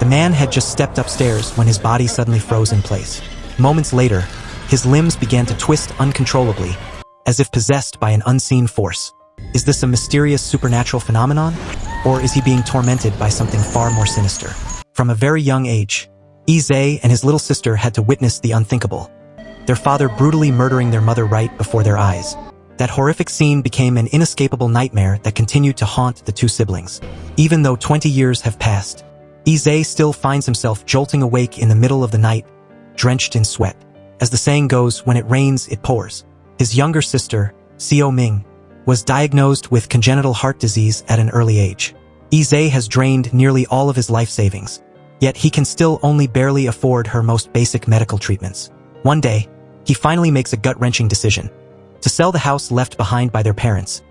The man had just stepped upstairs when his body suddenly froze in place. Moments later, his limbs began to twist uncontrollably, as if possessed by an unseen force. Is this a mysterious supernatural phenomenon? Or is he being tormented by something far more sinister? From a very young age, Yi and his little sister had to witness the unthinkable. Their father brutally murdering their mother right before their eyes. That horrific scene became an inescapable nightmare that continued to haunt the two siblings. Even though 20 years have passed, Yi still finds himself jolting awake in the middle of the night, drenched in sweat. As the saying goes, when it rains, it pours. His younger sister, Sio Ming, was diagnosed with congenital heart disease at an early age. Yi has drained nearly all of his life savings, yet he can still only barely afford her most basic medical treatments. One day, he finally makes a gut-wrenching decision: to sell the house left behind by their parents,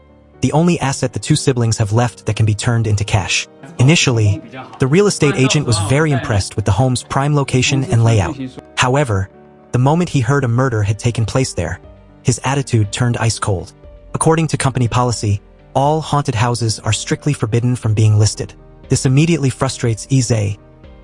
the only asset the two siblings have left that can be turned into cash. Initially, the real estate agent was very impressed with the home's prime location and layout. However, the moment he heard a murder had taken place there, his attitude turned ice cold. According to company policy, all haunted houses are strictly forbidden from being listed. This immediately frustrates Yi,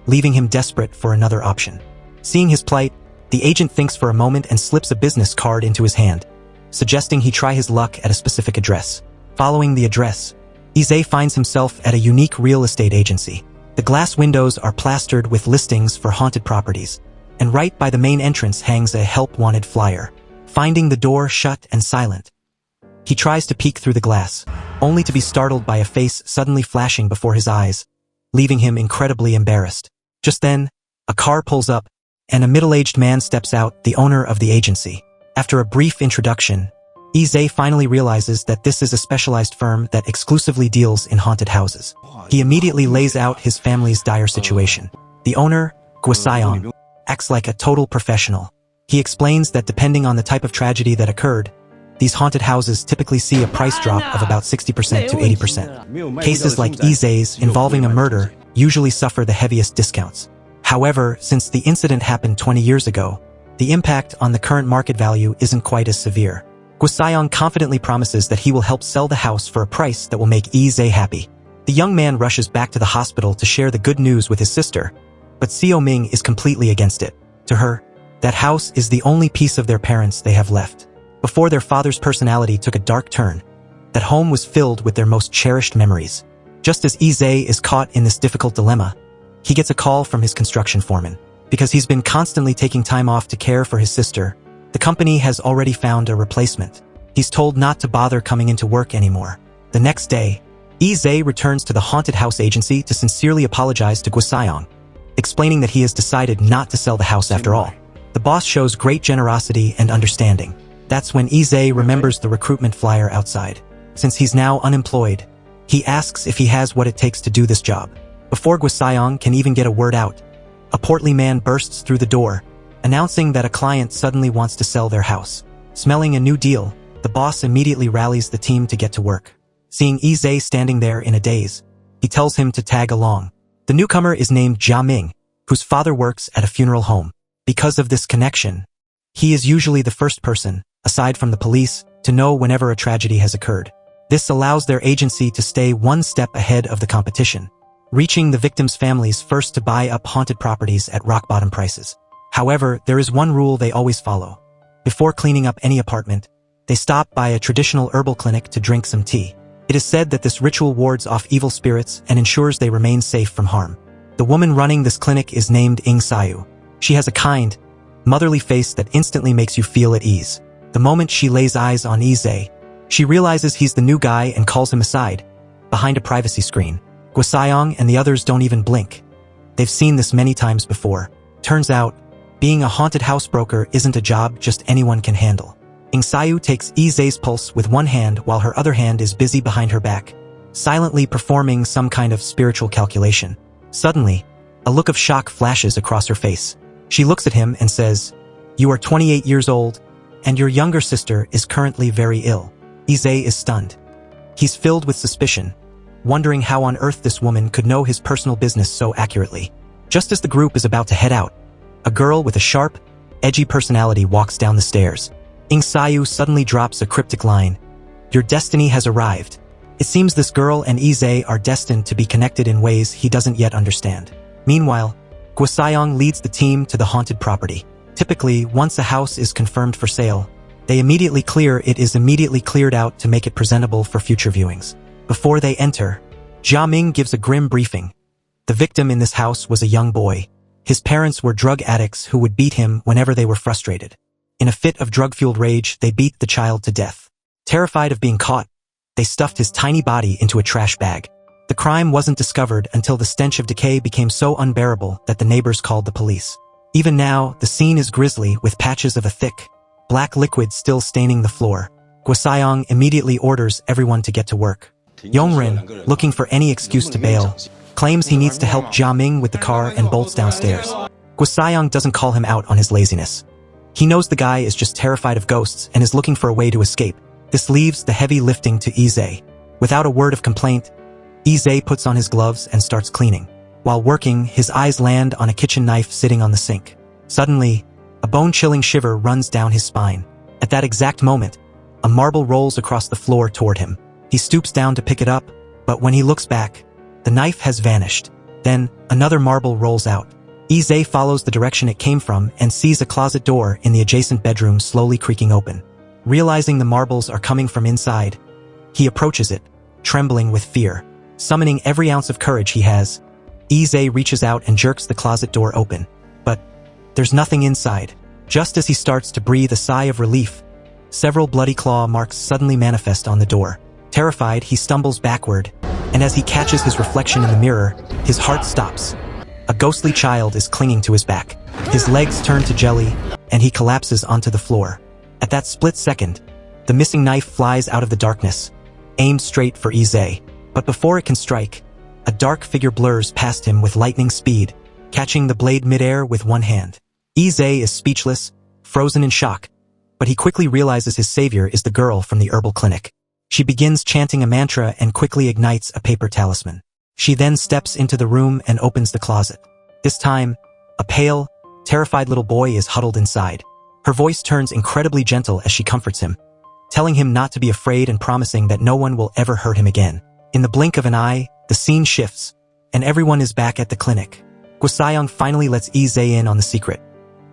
leaving him desperate for another option. Seeing his plight, the agent thinks for a moment and slips a business card into his hand, suggesting he try his luck at a specific address. Following the address, Yi finds himself at a unique real estate agency. The glass windows are plastered with listings for haunted properties, and right by the main entrance hangs a help-wanted flyer. Finding the door shut and silent, he tries to peek through the glass, only to be startled by a face suddenly flashing before his eyes, leaving him incredibly embarrassed. Just then, a car pulls up, and a middle-aged man steps out, the owner of the agency. After a brief introduction, Yi finally realizes that this is a specialized firm that exclusively deals in haunted houses. He immediately lays out his family's dire situation. The owner, Siang, acts like a total professional. He explains that depending on the type of tragedy that occurred, these haunted houses typically see a price drop of about 60% to 80%. Cases like Yi's involving a murder usually suffer the heaviest discounts. However, since the incident happened 20 years ago, the impact on the current market value isn't quite as severe. Siang confidently promises that he will help sell the house for a price that will make Yi happy. The young man rushes back to the hospital to share the good news with his sister, but Sio Ming is completely against it. To her, that house is the only piece of their parents they have left. Before their father's personality took a dark turn, that home was filled with their most cherished memories. Just as Yi is caught in this difficult dilemma, he gets a call from his construction foreman. Because he's been constantly taking time off to care for his sister, the company has already found a replacement. He's told not to bother coming into work anymore. The next day, Yi returns to the haunted house agency to sincerely apologize to Siang, explaining that he has decided not to sell the house after all. The boss shows great generosity and understanding. That's when Yi remembers the recruitment flyer outside. Since he's now unemployed, he asks if he has what it takes to do this job. Before Siang can even get a word out, a portly man bursts through the door, announcing that a client suddenly wants to sell their house. Smelling a new deal, the boss immediately rallies the team to get to work. Seeing Yi standing there in a daze, he tells him to tag along. The newcomer is named Sio Ming, whose father works at a funeral home. Because of this connection, he is usually the first person, aside from the police, to know whenever a tragedy has occurred. This allows their agency to stay one step ahead of the competition, reaching the victims' families first to buy up haunted properties at rock-bottom prices. However, there is one rule they always follow. Before cleaning up any apartment, they stop by a traditional herbal clinic to drink some tea. It is said that this ritual wards off evil spirits and ensures they remain safe from harm. The woman running this clinic is named Yong Ren. She has a kind, motherly face that instantly makes you feel at ease. The moment she lays eyes on Yi, she realizes he's the new guy and calls him aside, behind a privacy screen. Siang and the others don't even blink. They've seen this many times before. Turns out, being a haunted house broker isn't a job just anyone can handle. Yong Ren takes Yi's pulse with one hand while her other hand is busy behind her back, silently performing some kind of spiritual calculation. Suddenly, a look of shock flashes across her face. She looks at him and says, "You are 28 years old, and your younger sister is currently very ill." Yi is stunned. He's filled with suspicion, wondering how on earth this woman could know his personal business so accurately. Just as the group is about to head out, a girl with a sharp, edgy personality walks down the stairs. Yong Ren suddenly drops a cryptic line, "Your destiny has arrived." It seems this girl and Yi are destined to be connected in ways he doesn't yet understand. Meanwhile, Siang leads the team to the haunted property. Typically, once a house is confirmed for sale, it is immediately cleared out to make it presentable for future viewings. Before they enter, Sio Ming gives a grim briefing. The victim in this house was a young boy. His parents were drug addicts who would beat him whenever they were frustrated. In a fit of drug-fueled rage, they beat the child to death. Terrified of being caught, they stuffed his tiny body into a trash bag. The crime wasn't discovered until the stench of decay became so unbearable that the neighbors called the police. Even now, the scene is grisly with patches of a thick, black liquid still staining the floor. Siang immediately orders everyone to get to work. Yong Ren, looking for any excuse to bail, claims he needs to help Sio Ming with the car and bolts downstairs. Siang doesn't call him out on his laziness. He knows the guy is just terrified of ghosts and is looking for a way to escape. This leaves the heavy lifting to Yi. Without a word of complaint, Yi puts on his gloves and starts cleaning. While working, his eyes land on a kitchen knife sitting on the sink. Suddenly, a bone-chilling shiver runs down his spine. At that exact moment, a marble rolls across the floor toward him. He stoops down to pick it up, but when he looks back, the knife has vanished. Then, another marble rolls out. Yi follows the direction it came from and sees a closet door in the adjacent bedroom slowly creaking open. Realizing the marbles are coming from inside, he approaches it, trembling with fear. Summoning every ounce of courage he has, Yi reaches out and jerks the closet door open. But there's nothing inside. Just as he starts to breathe a sigh of relief, several bloody claw marks suddenly manifest on the door. Terrified, he stumbles backward, and as he catches his reflection in the mirror, his heart stops. A ghostly child is clinging to his back. His legs turn to jelly, and he collapses onto the floor. At that split second, the missing knife flies out of the darkness, aimed straight for Yi. But before it can strike, a dark figure blurs past him with lightning speed, catching the blade midair with one hand. Yi is speechless, frozen in shock, but he quickly realizes his savior is the girl from the herbal clinic. She begins chanting a mantra and quickly ignites a paper talisman. She then steps into the room and opens the closet. This time, a pale, terrified little boy is huddled inside. Her voice turns incredibly gentle as she comforts him, telling him not to be afraid and promising that no one will ever hurt him again. In the blink of an eye, the scene shifts, and everyone is back at the clinic. Siang finally lets Yi in on the secret.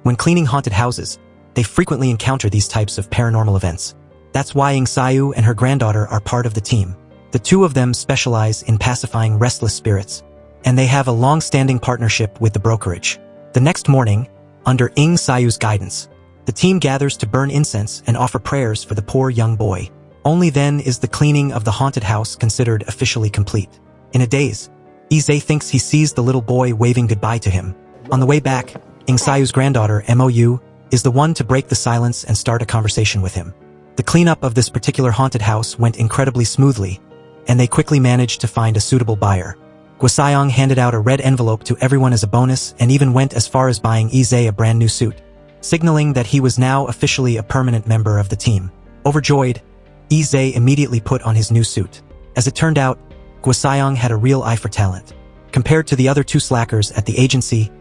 When cleaning haunted houses, they frequently encounter these types of paranormal events. That's why Siu and her granddaughter are part of the team. The two of them specialize in pacifying restless spirits, and they have a long-standing partnership with the brokerage. The next morning, under Siu's guidance, the team gathers to burn incense and offer prayers for the poor young boy. Only then is the cleaning of the haunted house considered officially complete. In a daze, Yi thinks he sees the little boy waving goodbye to him. On the way back, Siu's granddaughter, Moou, is the one to break the silence and start a conversation with him. The cleanup of this particular haunted house went incredibly smoothly, and they quickly managed to find a suitable buyer. Siang handed out a red envelope to everyone as a bonus and even went as far as buying Yi a brand new suit, signaling that he was now officially a permanent member of the team. Overjoyed, Yi immediately put on his new suit. As it turned out, Siang had a real eye for talent. Compared to the other two slackers at the agency,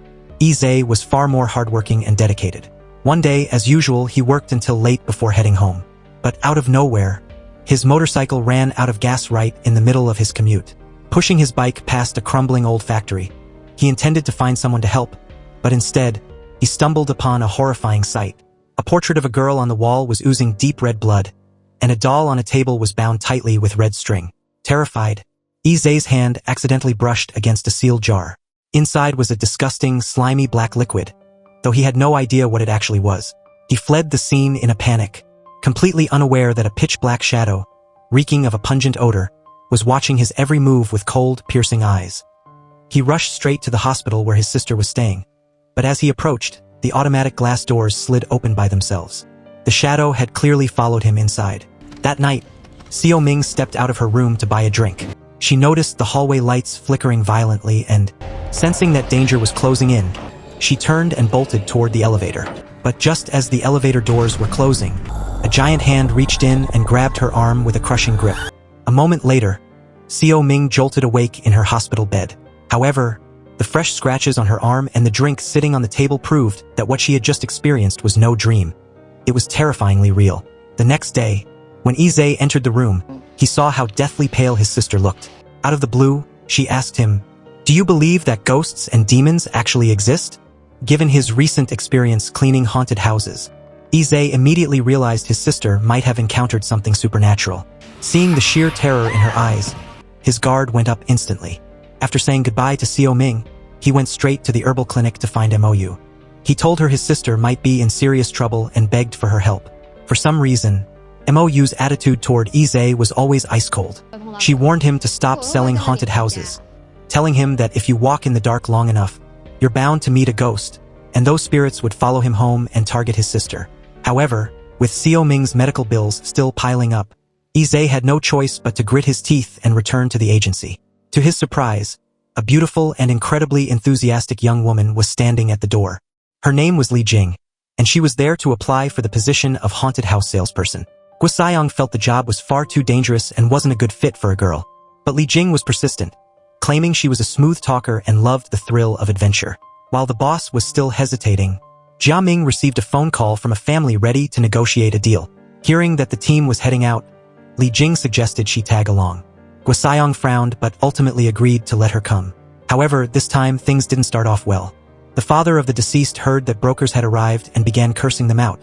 Yi was far more hardworking and dedicated. One day, as usual, he worked until late before heading home. But out of nowhere, his motorcycle ran out of gas right in the middle of his commute. Pushing his bike past a crumbling old factory, he intended to find someone to help, but instead, he stumbled upon a horrifying sight. A portrait of a girl on the wall was oozing deep red blood, and a doll on a table was bound tightly with red string. Terrified, Yi's hand accidentally brushed against a sealed jar. Inside was a disgusting, slimy black liquid, though he had no idea what it actually was. He fled the scene in a panic, completely unaware that a pitch-black shadow, reeking of a pungent odor, was watching his every move with cold, piercing eyes. He rushed straight to the hospital where his sister was staying, but as he approached, the automatic glass doors slid open by themselves. The shadow had clearly followed him inside. That night, Sio Ming stepped out of her room to buy a drink. She noticed the hallway lights flickering violently and, sensing that danger was closing in, she turned and bolted toward the elevator. But just as the elevator doors were closing, a giant hand reached in and grabbed her arm with a crushing grip. A moment later, Sio Ming jolted awake in her hospital bed. However, the fresh scratches on her arm and the drink sitting on the table proved that what she had just experienced was no dream. It was terrifyingly real. The next day, when Yi entered the room, he saw how deathly pale his sister looked. Out of the blue, she asked him, Do you believe that ghosts and demons actually exist? Given his recent experience cleaning haunted houses, Izay immediately realized his sister might have encountered something supernatural. Seeing the sheer terror in her eyes, his guard went up instantly. After saying goodbye to Sio Ming, he went straight to the herbal clinic to find Moou. He told her his sister might be in serious trouble and begged for her help. For some reason, Mou's attitude toward Izay was always ice cold. She warned him to stop selling haunted houses, telling him that if you walk in the dark long enough, you're bound to meet a ghost, and those spirits would follow him home and target his sister. However, with Sio Ming's medical bills still piling up, Izay had no choice but to grit his teeth and return to the agency. To his surprise, a beautiful and incredibly enthusiastic young woman was standing at the door. Her name was Li Jing, and she was there to apply for the position of haunted house salesperson. Siang felt the job was far too dangerous and wasn't a good fit for a girl. But Li Jing was persistent, claiming she was a smooth talker and loved the thrill of adventure. While the boss was still hesitating, Jia Ming received a phone call from a family ready to negotiate a deal. Hearing that the team was heading out, Li Jing suggested she tag along. Siang frowned but ultimately agreed to let her come. However, this time things didn't start off well. The father of the deceased heard that brokers had arrived and began cursing them out,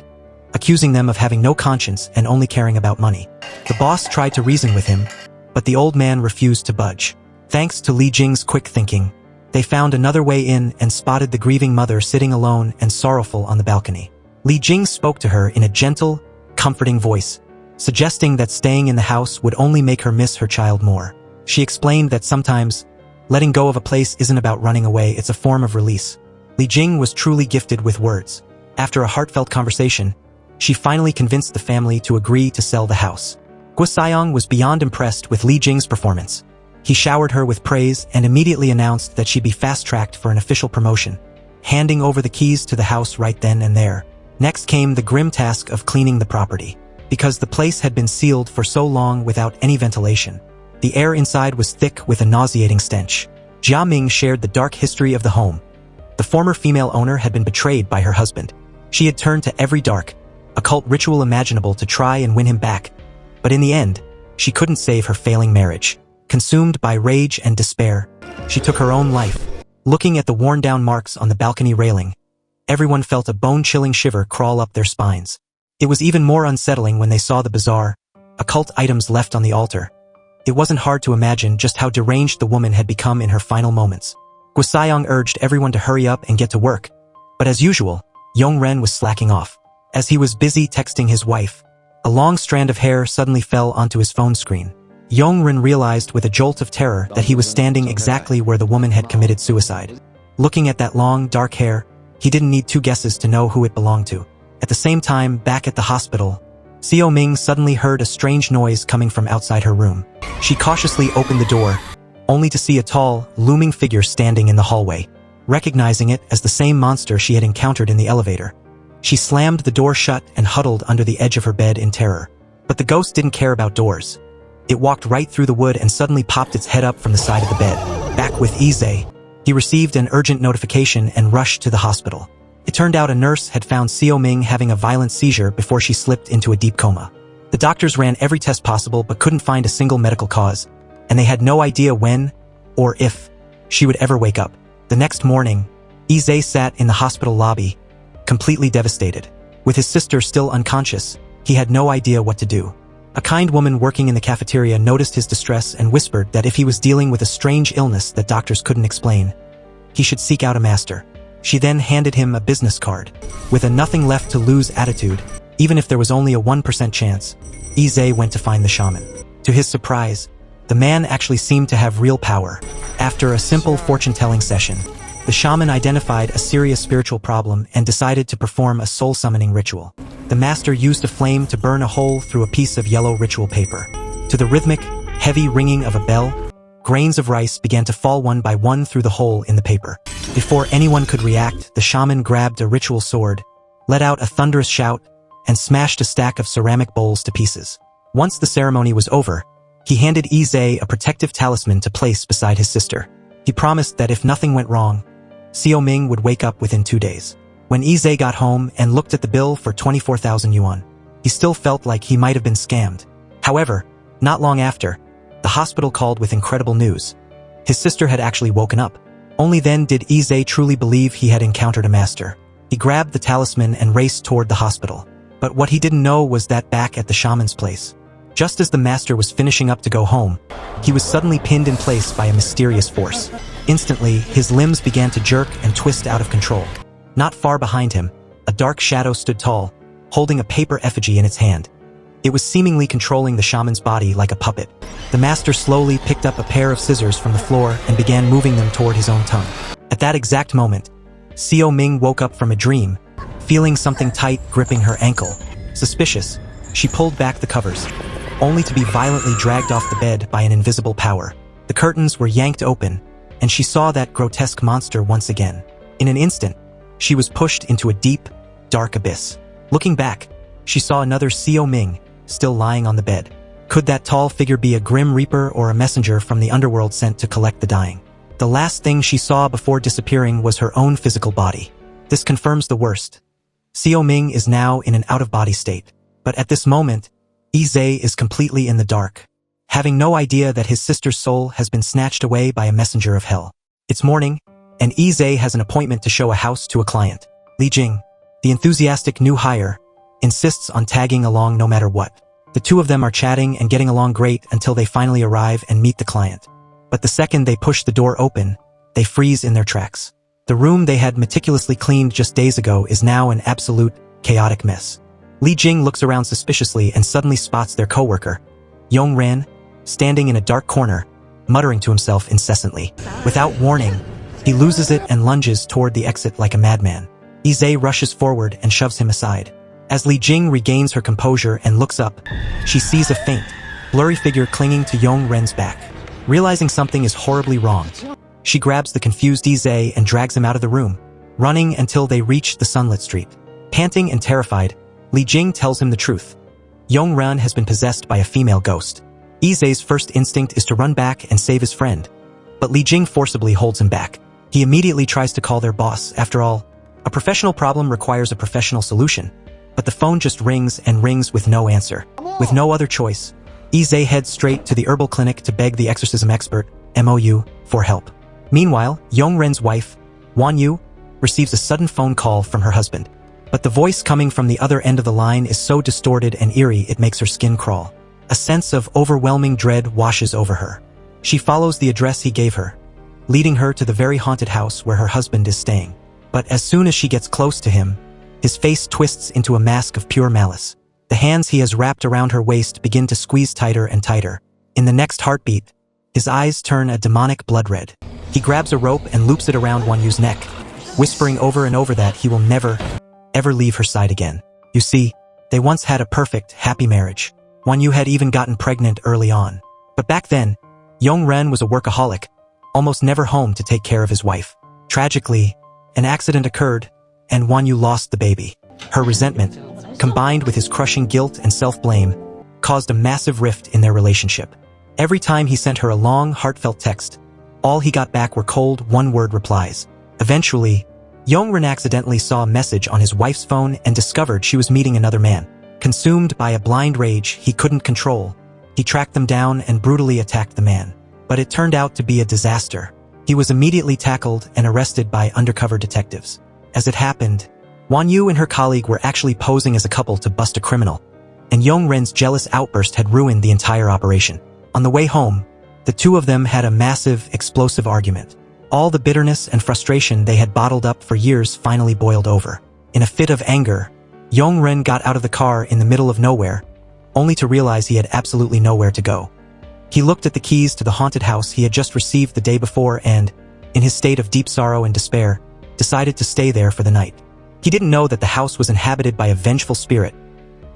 accusing them of having no conscience and only caring about money. The boss tried to reason with him, but the old man refused to budge. Thanks to Li Jing's quick thinking, they found another way in and spotted the grieving mother sitting alone and sorrowful on the balcony. Li Jing spoke to her in a gentle, comforting voice, suggesting that staying in the house would only make her miss her child more. She explained that sometimes, letting go of a place isn't about running away, it's a form of release. Li Jing was truly gifted with words. After a heartfelt conversation, she finally convinced the family to agree to sell the house. Siang was beyond impressed with Li Jing's performance. He showered her with praise and immediately announced that she'd be fast-tracked for an official promotion, handing over the keys to the house right then and there. Next came the grim task of cleaning the property. Because the place had been sealed for so long without any ventilation, the air inside was thick with a nauseating stench. Jia Ming shared the dark history of the home. The former female owner had been betrayed by her husband. She had turned to every dark, occult ritual imaginable to try and win him back. But in the end, she couldn't save her failing marriage. Consumed by rage and despair, she took her own life. Looking at the worn-down marks on the balcony railing, everyone felt a bone-chilling shiver crawl up their spines. It was even more unsettling when they saw the bizarre, occult items left on the altar. It wasn't hard to imagine just how deranged the woman had become in her final moments. Siang urged everyone to hurry up and get to work, but as usual, Yong Ren was slacking off. As he was busy texting his wife, a long strand of hair suddenly fell onto his phone screen. Yong Ren realized with a jolt of terror that he was standing exactly where the woman had committed suicide. Looking at that long, dark hair, he didn't need two guesses to know who it belonged to. At the same time, back at the hospital, Sio Ming suddenly heard a strange noise coming from outside her room. She cautiously opened the door, only to see a tall, looming figure standing in the hallway. Recognizing it as the same monster she had encountered in the elevator, she slammed the door shut and huddled under the edge of her bed in terror. But the ghost didn't care about doors. It walked right through the wood and suddenly popped its head up from the side of the bed. Back with Izay, he received an urgent notification and rushed to the hospital. It turned out a nurse had found Sio Ming having a violent seizure before she slipped into a deep coma. The doctors ran every test possible but couldn't find a single medical cause, and they had no idea when, or if, she would ever wake up. The next morning, Izay sat in the hospital lobby, completely devastated. With his sister still unconscious, he had no idea what to do. A kind woman working in the cafeteria noticed his distress and whispered that if he was dealing with a strange illness that doctors couldn't explain, he should seek out a master. She then handed him a business card. With a nothing-left-to-lose attitude, even if there was only a 1% chance, Izay went to find the shaman. To his surprise, the man actually seemed to have real power. After a simple fortune-telling session, the shaman identified a serious spiritual problem and decided to perform a soul-summoning ritual. The master used a flame to burn a hole through a piece of yellow ritual paper. To the rhythmic, heavy ringing of a bell, grains of rice began to fall one by one through the hole in the paper. Before anyone could react, the shaman grabbed a ritual sword, let out a thunderous shout, and smashed a stack of ceramic bowls to pieces. Once the ceremony was over, he handed Izay a protective talisman to place beside his sister. He promised that if nothing went wrong, Sio Ming would wake up within 2 days. When Izay got home and looked at the bill for 24,000 yuan, he still felt like he might have been scammed. However, not long after, the hospital called with incredible news. His sister had actually woken up. Only then did Yi truly believe he had encountered a master. He grabbed the talisman and raced toward the hospital. But what he didn't know was that back at the shaman's place, just as the master was finishing up to go home, he was suddenly pinned in place by a mysterious force. Instantly, his limbs began to jerk and twist out of control. Not far behind him, a dark shadow stood tall, holding a paper effigy in its hand. It was seemingly controlling the shaman's body like a puppet. The master slowly picked up a pair of scissors from the floor and began moving them toward his own tongue. At that exact moment, Sio Ming woke up from a dream, feeling something tight gripping her ankle. Suspicious, she pulled back the covers, only to be violently dragged off the bed by an invisible power. The curtains were yanked open, and she saw that grotesque monster once again. In an instant, she was pushed into a deep, dark abyss. Looking back, she saw another Sio Ming, still lying on the bed. Could that tall figure be a grim reaper or a messenger from the underworld sent to collect the dying? The last thing she saw before disappearing was her own physical body. This confirms the worst. Sio Ming is now in an out-of-body state. But at this moment, Yi is completely in the dark, having no idea that his sister's soul has been snatched away by a messenger of hell. It's morning, and Yi has an appointment to show a house to a client. Li Jing, the enthusiastic new hire, insists on tagging along no matter what. The two of them are chatting and getting along great until they finally arrive and meet the client. But the second they push the door open, they freeze in their tracks. The room they had meticulously cleaned just days ago is now an absolute, chaotic mess. Li Jing looks around suspiciously and suddenly spots their coworker, Yong Ren, standing in a dark corner, muttering to himself incessantly. Without warning, he loses it and lunges toward the exit like a madman. Yi rushes forward and shoves him aside. As Li Jing regains her composure and looks up, she sees a faint, blurry figure clinging to Yong Ren's back. Realizing something is horribly wrong, she grabs the confused Yi and drags him out of the room, running until they reach the sunlit street. Panting and terrified, Li Jing tells him the truth. Yong Ren has been possessed by a female ghost. Yi's first instinct is to run back and save his friend, but Li Jing forcibly holds him back. He immediately tries to call their boss. After all, a professional problem requires a professional solution. But the phone just rings and rings with no answer. With no other choice, Yi heads straight to the herbal clinic to beg the exorcism expert, Moou, for help. Meanwhile, Yong Ren's wife, Wan Yu, receives a sudden phone call from her husband. But the voice coming from the other end of the line is so distorted and eerie it makes her skin crawl. A sense of overwhelming dread washes over her. She follows the address he gave her, leading her to the very haunted house where her husband is staying. But as soon as she gets close to him, his face twists into a mask of pure malice. The hands he has wrapped around her waist begin to squeeze tighter and tighter. In the next heartbeat, his eyes turn a demonic blood red. He grabs a rope and loops it around Wan Yu's neck, whispering over and over that he will never, ever leave her side again. You see, they once had a perfect, happy marriage. Wan Yu had even gotten pregnant early on. But back then, Yong Ren was a workaholic, almost never home to take care of his wife. Tragically, an accident occurred, and Wan Yu lost the baby. Her resentment, combined with his crushing guilt and self-blame, caused a massive rift in their relationship. Every time he sent her a long, heartfelt text, all he got back were cold, one-word replies. Eventually, Yong Ren accidentally saw a message on his wife's phone and discovered she was meeting another man. Consumed by a blind rage he couldn't control, he tracked them down and brutally attacked the man. But it turned out to be a disaster. He was immediately tackled and arrested by undercover detectives. As it happened, Wan Yu and her colleague were actually posing as a couple to bust a criminal, and Yong Ren's jealous outburst had ruined the entire operation. On the way home, the two of them had a massive, explosive argument. All the bitterness and frustration they had bottled up for years finally boiled over. In a fit of anger, Yong Ren got out of the car in the middle of nowhere, only to realize he had absolutely nowhere to go. He looked at the keys to the haunted house he had just received the day before and, in his state of deep sorrow and despair, decided to stay there for the night. He didn't know that the house was inhabited by a vengeful spirit,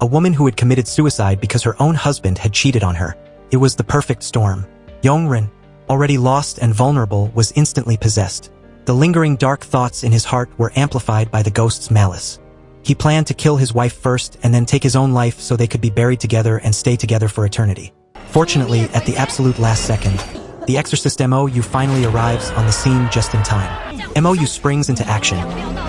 a woman who had committed suicide because her own husband had cheated on her. It was the perfect storm. Yong Ren, already lost and vulnerable, was instantly possessed. The lingering dark thoughts in his heart were amplified by the ghost's malice. He planned to kill his wife first and then take his own life so they could be buried together and stay together for eternity. Fortunately, at the absolute last second, the exorcist Moou finally arrives on the scene just in time. Moou springs into action,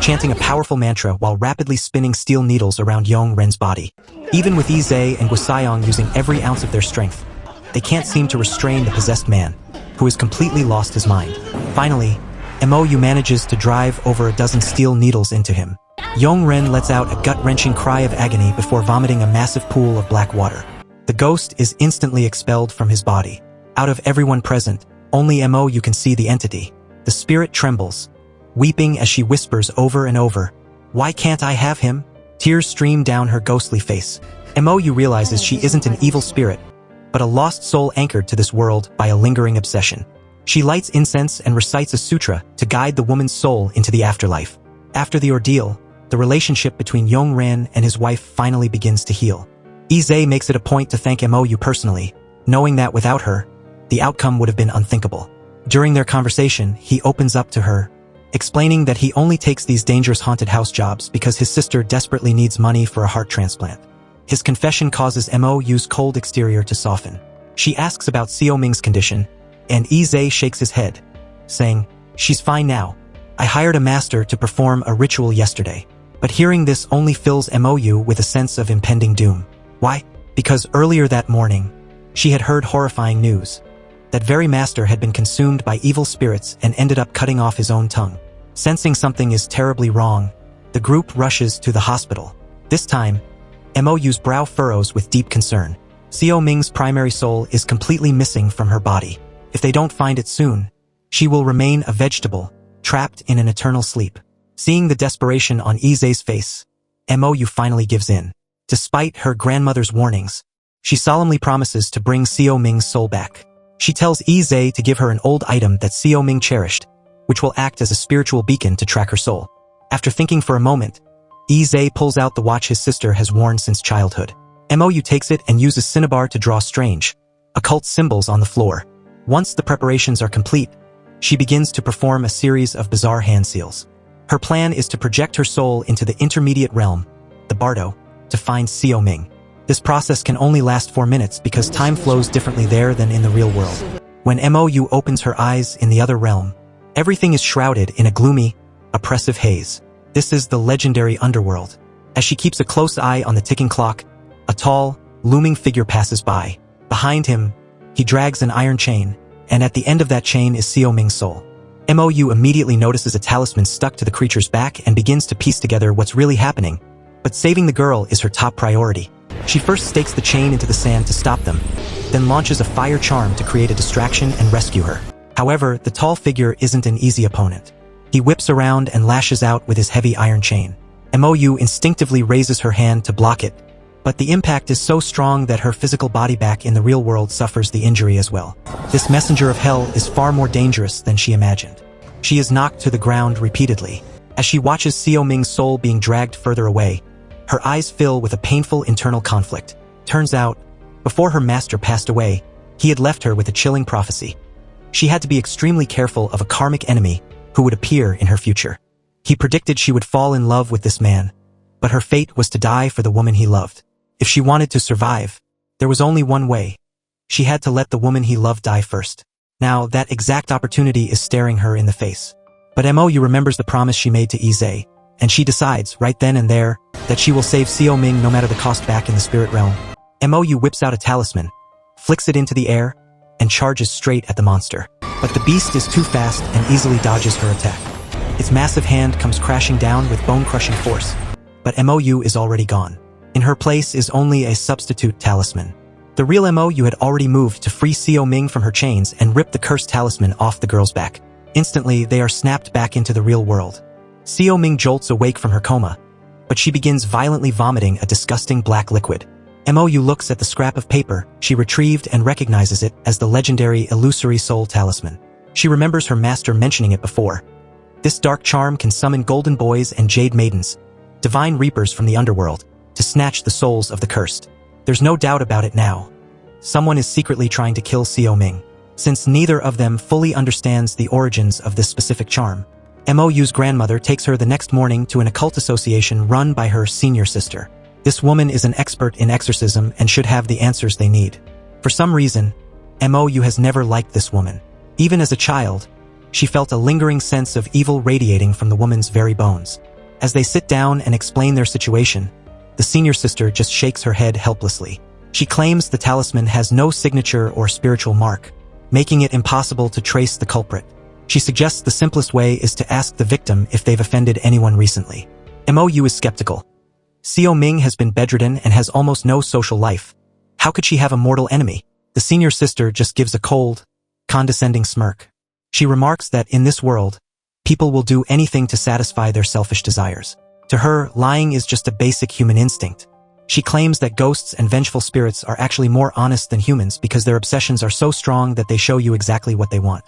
chanting a powerful mantra while rapidly spinning steel needles around Yong Ren's body. Even with Yi and Siang using every ounce of their strength, they can't seem to restrain the possessed man. who has completely lost his mind. Finally, Moou manages to drive over a dozen steel needles into him. Yong Ren lets out a gut-wrenching cry of agony before vomiting a massive pool of black water. The ghost is instantly expelled from his body. Out of everyone present, only Moou can see the entity. The spirit trembles, weeping as she whispers over and over, "Why can't I have him?" Tears stream down her ghostly face. Moou realizes she isn't an evil spirit, but a lost soul anchored to this world by a lingering obsession. She lights incense and recites a sutra to guide the woman's soul into the afterlife. After the ordeal, the relationship between Yong Ren and his wife finally begins to heal. Li makes it a point to thank Moou personally, knowing that without her, the outcome would have been unthinkable. During their conversation, he opens up to her, explaining that he only takes these dangerous haunted house jobs because his sister desperately needs money for a heart transplant. His confession causes Moou's cold exterior to soften. She asks about Sio Ming's condition, and Li shakes his head, saying, "She's fine now. I hired a master to perform a ritual yesterday." But hearing this only fills Moou with a sense of impending doom. Why? Because earlier that morning, she had heard horrifying news. That very master had been consumed by evil spirits and ended up cutting off his own tongue. Sensing something is terribly wrong, the group rushes to the hospital. This time, Moou's brow furrows with deep concern. Sio Ming's primary soul is completely missing from her body. If they don't find it soon, she will remain a vegetable, trapped in an eternal sleep. Seeing the desperation on Li's face, Moou finally gives in. Despite her grandmother's warnings, she solemnly promises to bring Sio Ming's soul back. She tells Li to give her an old item that Sio Ming cherished, which will act as a spiritual beacon to track her soul. After thinking for a moment, Li pulls out the watch his sister has worn since childhood. Moou takes it and uses cinnabar to draw strange, occult symbols on the floor. Once the preparations are complete, she begins to perform a series of bizarre hand seals. Her plan is to project her soul into the intermediate realm, the Bardo, to find Sio Ming. This process can only last 4 minutes because time flows differently there than in the real world. When Moou opens her eyes in the other realm, everything is shrouded in a gloomy, oppressive haze. This is the legendary underworld. As she keeps a close eye on the ticking clock, a tall, looming figure passes by. Behind him, he drags an iron chain, and at the end of that chain is Sio Ming's soul. Moou immediately notices a talisman stuck to the creature's back and begins to piece together what's really happening. But saving the girl is her top priority. She first stakes the chain into the sand to stop them, then launches a fire charm to create a distraction and rescue her. However, the tall figure isn't an easy opponent. He whips around and lashes out with his heavy iron chain. Moou instinctively raises her hand to block it, but the impact is so strong that her physical body back in the real world suffers the injury as well. This messenger of hell is far more dangerous than she imagined. She is knocked to the ground repeatedly. As she watches Sio Ming's soul being dragged further away, her eyes fill with a painful internal conflict. Turns out, before her master passed away, he had left her with a chilling prophecy. She had to be extremely careful of a karmic enemy who would appear in her future. He predicted she would fall in love with this man, but her fate was to die for the woman he loved. If she wanted to survive, there was only one way. She had to let the woman he loved die first. Now, that exact opportunity is staring her in the face. But Moou remembers the promise she made to Li, and she decides, right then and there, that she will save Sio Ming no matter the cost back in the spirit realm. Moou whips out a talisman, flicks it into the air, and charges straight at the monster. But the beast is too fast and easily dodges her attack. Its massive hand comes crashing down with bone-crushing force. But Moou is already gone. In her place is only a substitute talisman. The real Moou had already moved to free Sio Ming from her chains and rip the cursed talisman off the girl's back. Instantly, they are snapped back into the real world. Sio Ming jolts awake from her coma, but she begins violently vomiting a disgusting black liquid. Moou looks at the scrap of paper she retrieved and recognizes it as the legendary illusory soul talisman. She remembers her master mentioning it before. This dark charm can summon golden boys and jade maidens, divine reapers from the underworld, to snatch the souls of the cursed. There's no doubt about it now. Someone is secretly trying to kill Sio Ming. Since neither of them fully understands the origins of this specific charm, Moou's grandmother takes her the next morning to an occult association run by her senior sister. This woman is an expert in exorcism and should have the answers they need. For some reason, Moou has never liked this woman. Even as a child, she felt a lingering sense of evil radiating from the woman's very bones. As they sit down and explain their situation, the senior sister just shakes her head helplessly. She claims the talisman has no signature or spiritual mark, making it impossible to trace the culprit. She suggests the simplest way is to ask the victim if they've offended anyone recently. Moou is skeptical. Sio Ming has been bedridden and has almost no social life. How could she have a mortal enemy? The senior sister just gives a cold, condescending smirk. She remarks that in this world, people will do anything to satisfy their selfish desires. To her, lying is just a basic human instinct. She claims that ghosts and vengeful spirits are actually more honest than humans because their obsessions are so strong that they show you exactly what they want.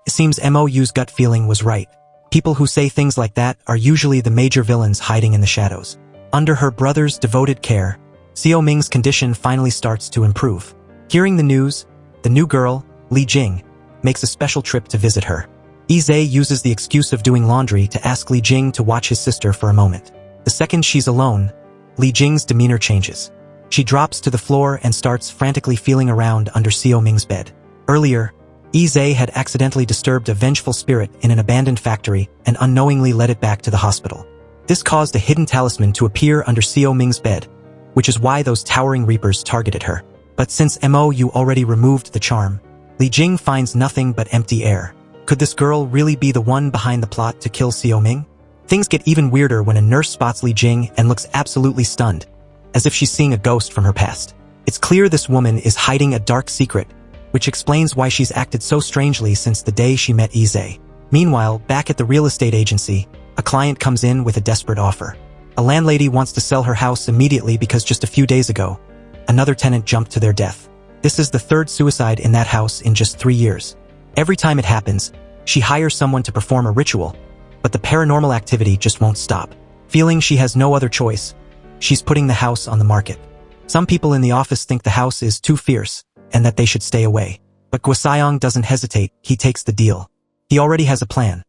It seems Mou's gut feeling was right. People who say things like that are usually the major villains hiding in the shadows. Under her brother's devoted care, Sio Ming's condition finally starts to improve. Hearing the news, the new girl, Li Jing, makes a special trip to visit her. Izay uses the excuse of doing laundry to ask Li Jing to watch his sister for a moment. The second she's alone, Li Jing's demeanor changes. She drops to the floor and starts frantically feeling around under Sio Ming's bed. Earlier, Izay had accidentally disturbed a vengeful spirit in an abandoned factory and unknowingly led it back to the hospital. This caused a hidden talisman to appear under Sio Ming's bed, which is why those towering reapers targeted her. But since Moou already removed the charm, Li Jing finds nothing but empty air. Could this girl really be the one behind the plot to kill Sio Ming? Things get even weirder when a nurse spots Li Jing and looks absolutely stunned, as if she's seeing a ghost from her past. It's clear this woman is hiding a dark secret, which explains why she's acted so strangely since the day she met Izay. Meanwhile, back at the real estate agency, a client comes in with a desperate offer. A landlady wants to sell her house immediately because just a few days ago, another tenant jumped to their death. This is the third suicide in that house in just 3 years. Every time it happens, she hires someone to perform a ritual, but the paranormal activity just won't stop. Feeling she has no other choice, she's putting the house on the market. Some people in the office think the house is too fierce and that they should stay away. But Siang doesn't hesitate, he takes the deal. He already has a plan.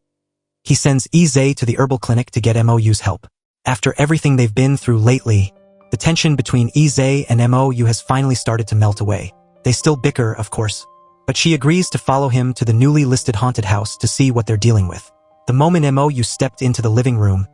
He sends Izay to the herbal clinic to get Mou's help. After everything they've been through lately, the tension between Izay and Moou has finally started to melt away. They still bicker, of course, but she agrees to follow him to the newly listed haunted house to see what they're dealing with. The moment Moou stepped into the living room,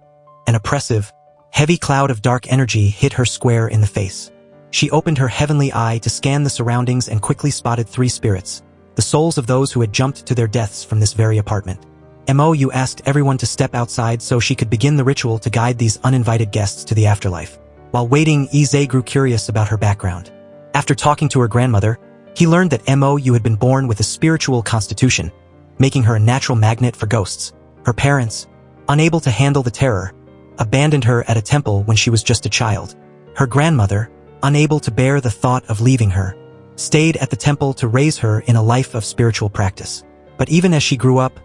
an oppressive, heavy cloud of dark energy hit her square in the face. She opened her heavenly eye to scan the surroundings and quickly spotted 3 spirits, the souls of those who had jumped to their deaths from this very apartment. Moou asked everyone to step outside so she could begin the ritual to guide these uninvited guests to the afterlife. While waiting, Izay grew curious about her background. After talking to her grandmother, he learned that Moou had been born with a spiritual constitution, making her a natural magnet for ghosts. Her parents, unable to handle the terror, abandoned her at a temple when she was just a child. Her grandmother, unable to bear the thought of leaving her, stayed at the temple to raise her in a life of spiritual practice. But even as she grew up,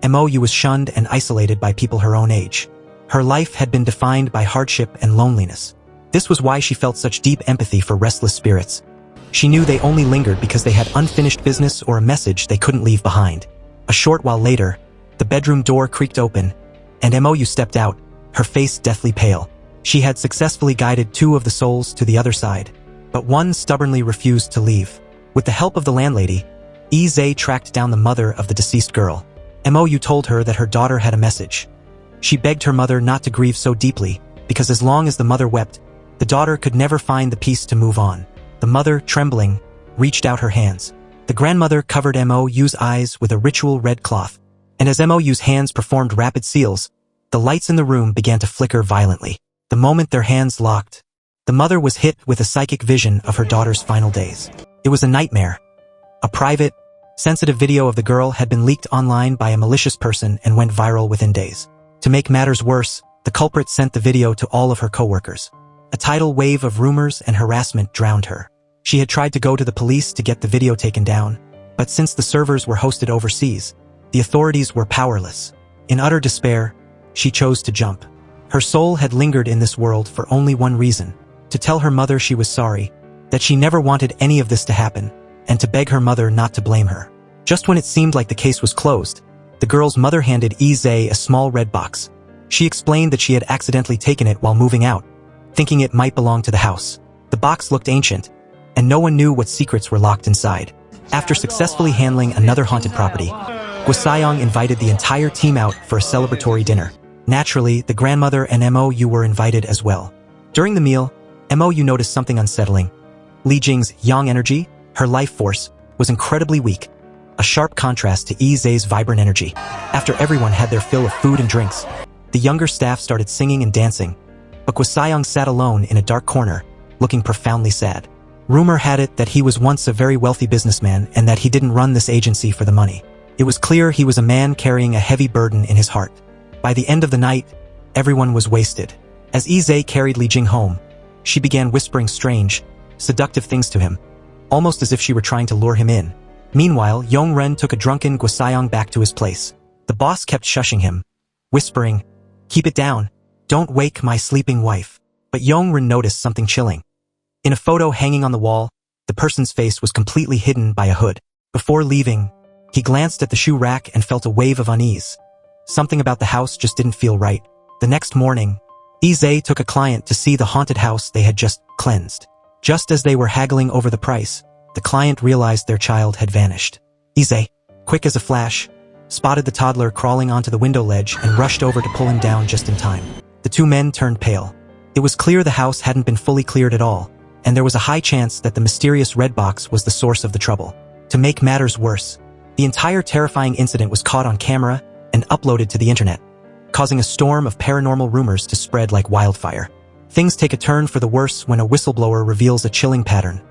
Moou was shunned and isolated by people her own age. Her life had been defined by hardship and loneliness. This was why she felt such deep empathy for restless spirits. She knew they only lingered because they had unfinished business or a message they couldn't leave behind. A short while later, the bedroom door creaked open, and Moou stepped out, her face deathly pale. She had successfully guided 2 of the souls to the other side, but one stubbornly refused to leave. With the help of the landlady, Izay tracked down the mother of the deceased girl. Moou told her that her daughter had a message. She begged her mother not to grieve so deeply, because as long as the mother wept, the daughter could never find the peace to move on. The mother, trembling, reached out her hands. The grandmother covered Mou's eyes with a ritual red cloth, and as Mou's hands performed rapid seals, the lights in the room began to flicker violently. The moment their hands locked, the mother was hit with a psychic vision of her daughter's final days. It was a nightmare. A private, sensitive video of the girl had been leaked online by a malicious person and went viral within days. To make matters worse, the culprit sent the video to all of her coworkers. A tidal wave of rumors and harassment drowned her. She had tried to go to the police to get the video taken down, but since the servers were hosted overseas, the authorities were powerless. In utter despair, she chose to jump. Her soul had lingered in this world for only one reason: to tell her mother she was sorry, that she never wanted any of this to happen, and to beg her mother not to blame her. Just when it seemed like the case was closed, the girl's mother handed Izay a small red box. She explained that she had accidentally taken it while moving out, thinking it might belong to the house. The box looked ancient, and no one knew what secrets were locked inside. After successfully handling another haunted property, Siang invited the entire team out for a celebratory dinner. Naturally, the grandmother and Moou were invited as well. During the meal, Moou noticed something unsettling. Li Jing's yang energy, her life force, was incredibly weak. a sharp contrast to Yi Zhe's vibrant energy. After everyone had their fill of food and drinks, the younger staff started singing and dancing, but Siang sat alone in a dark corner, looking profoundly sad. Rumor had it that he was once a very wealthy businessman and that he didn't run this agency for the money. It was clear he was a man carrying a heavy burden in his heart. By the end of the night, everyone was wasted. As Yi Zhe carried Li Jing home, she began whispering strange, seductive things to him, almost as if she were trying to lure him in. Meanwhile, Yong Ren took a drunken Siang back to his place. The boss kept shushing him, whispering, "Keep it down. Don't wake my sleeping wife." But Yong Ren noticed something chilling. In a photo hanging on the wall, the person's face was completely hidden by a hood. Before leaving, he glanced at the shoe rack and felt a wave of unease. Something about the house just didn't feel right. The next morning, Yi Zhe took a client to see the haunted house they had just cleansed. Just as they were haggling over the price, the client realized their child had vanished. Yi Zhe, quick as a flash, spotted the toddler crawling onto the window ledge and rushed over to pull him down just in time. The two men turned pale. It was clear the house hadn't been fully cleared at all, and there was a high chance that the mysterious red box was the source of the trouble. To make matters worse, the entire terrifying incident was caught on camera and uploaded to the internet, causing a storm of paranormal rumors to spread like wildfire. Things take a turn for the worse when a whistleblower reveals a chilling pattern.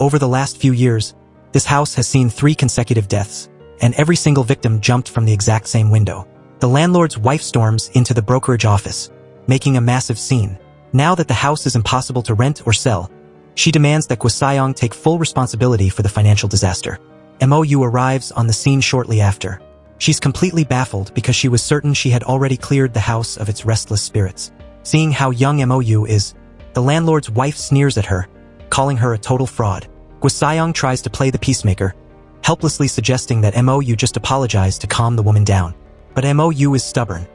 Over the last few years, this house has seen 3 consecutive deaths, and every single victim jumped from the exact same window. The landlord's wife storms into the brokerage office, making a massive scene. Now that the house is impossible to rent or sell, she demands that Siang take full responsibility for the financial disaster. Moou arrives on the scene shortly after. She's completely baffled because she was certain she had already cleared the house of its restless spirits. Seeing how young Moou is, the landlord's wife sneers at her, calling her a total fraud. Siang tries to play the peacemaker, helplessly suggesting that Moou just apologize to calm the woman down. But Moou is stubborn.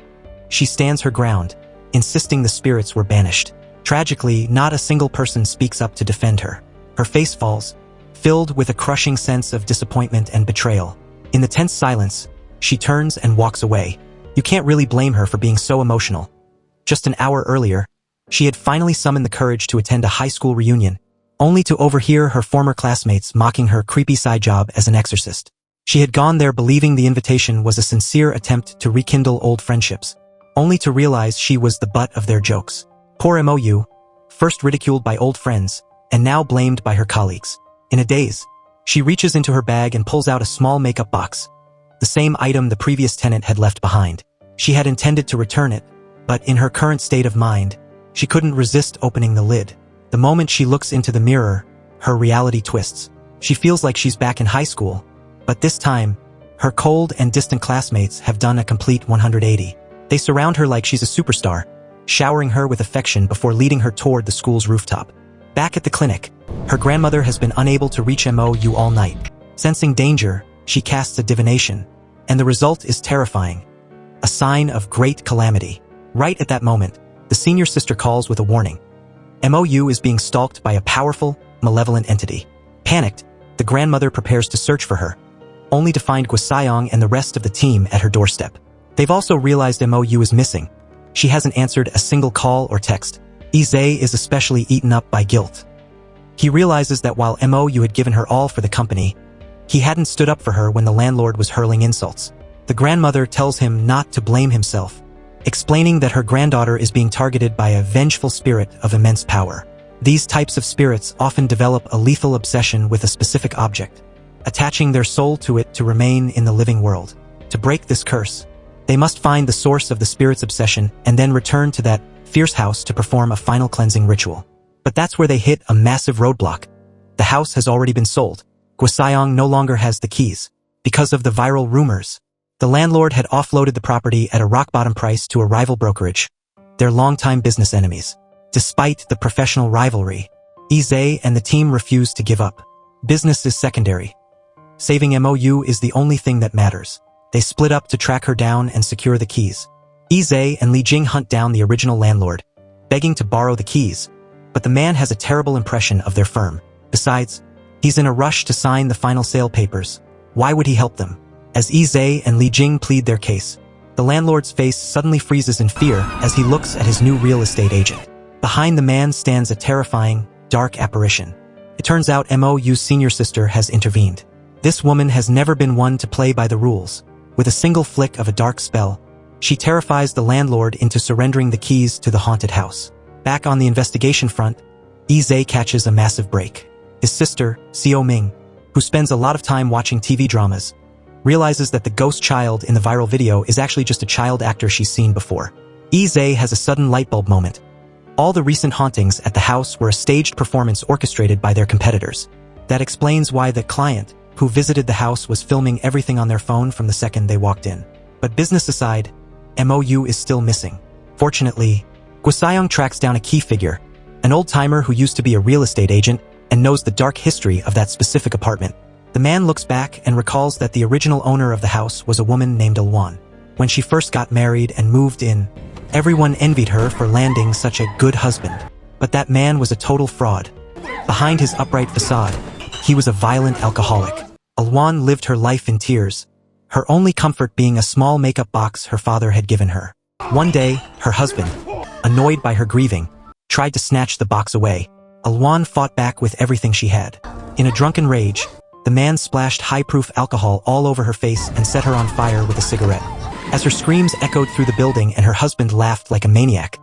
She stands her ground, insisting the spirits were banished. Tragically, not a single person speaks up to defend her. Her face falls, filled with a crushing sense of disappointment and betrayal. In the tense silence, she turns and walks away. You can't really blame her for being so emotional. Just an hour earlier, she had finally summoned the courage to attend a high school reunion, only to overhear her former classmates mocking her creepy side job as an exorcist. She had gone there believing the invitation was a sincere attempt to rekindle old friendships, only to realize she was the butt of their jokes. Poor Moou, first ridiculed by old friends, and now blamed by her colleagues. In a daze, she reaches into her bag and pulls out a small makeup box, the same item the previous tenant had left behind. She had intended to return it, but in her current state of mind, she couldn't resist opening the lid. The moment she looks into the mirror, her reality twists. She feels like she's back in high school, but this time, her cold and distant classmates have done a complete 180. They surround her like she's a superstar, showering her with affection before leading her toward the school's rooftop. Back at the clinic, her grandmother has been unable to reach Moou all night. Sensing danger, she casts a divination, and the result is terrifying. A sign of great calamity. Right at that moment, the senior sister calls with a warning. Moou is being stalked by a powerful, malevolent entity. Panicked, the grandmother prepares to search for her, only to find Siang and the rest of the team at her doorstep. They've also realized Moou is missing. She hasn't answered a single call or text. Yi Zhe is especially eaten up by guilt. He realizes that while Moou had given her all for the company, he hadn't stood up for her when the landlord was hurling insults. The grandmother tells him not to blame himself, explaining that her granddaughter is being targeted by a vengeful spirit of immense power. These types of spirits often develop a lethal obsession with a specific object, attaching their soul to it to remain in the living world. To break this curse, they must find the source of the spirit's obsession and then return to that fierce house to perform a final cleansing ritual. But that's where they hit a massive roadblock. The house has already been sold. Siang no longer has the keys. Because of the viral rumors, the landlord had offloaded the property at a rock-bottom price to a rival brokerage. They're longtime business enemies. Despite the professional rivalry, Yi Zhe and the team refuse to give up. Business is secondary. Saving Moou is the only thing that matters. They split up to track her down and secure the keys. Yi Zhe and Li Jing hunt down the original landlord, begging to borrow the keys, but the man has a terrible impression of their firm. Besides, he's in a rush to sign the final sale papers. Why would he help them? As Yi Zhe and Li Jing plead their case, the landlord's face suddenly freezes in fear as he looks at his new real estate agent. Behind the man stands a terrifying, dark apparition. It turns out Moou's senior sister has intervened. This woman has never been one to play by the rules. With a single flick of a dark spell, she terrifies the landlord into surrendering the keys to the haunted house. Back on the investigation front, Yi catches a massive break. His sister, Sio Ming, who spends a lot of time watching TV dramas, realizes that the ghost child in the viral video is actually just a child actor she's seen before. Yi has a sudden lightbulb moment. All the recent hauntings at the house were a staged performance orchestrated by their competitors. That explains why the client, who visited the house, was filming everything on their phone from the second they walked in. But business aside, Moou is still missing. Fortunately, Siang tracks down a key figure, an old-timer who used to be a real estate agent and knows the dark history of that specific apartment. The man looks back and recalls that the original owner of the house was a woman named Alwan. When she first got married and moved in, everyone envied her for landing such a good husband. But that man was a total fraud. Behind his upright facade, he was a violent alcoholic. Alwan lived her life in tears, her only comfort being a small makeup box her father had given her. One day, her husband, annoyed by her grieving, tried to snatch the box away. Alwan fought back with everything she had. In a drunken rage, the man splashed high-proof alcohol all over her face and set her on fire with a cigarette. As her screams echoed through the building and her husband laughed like a maniac,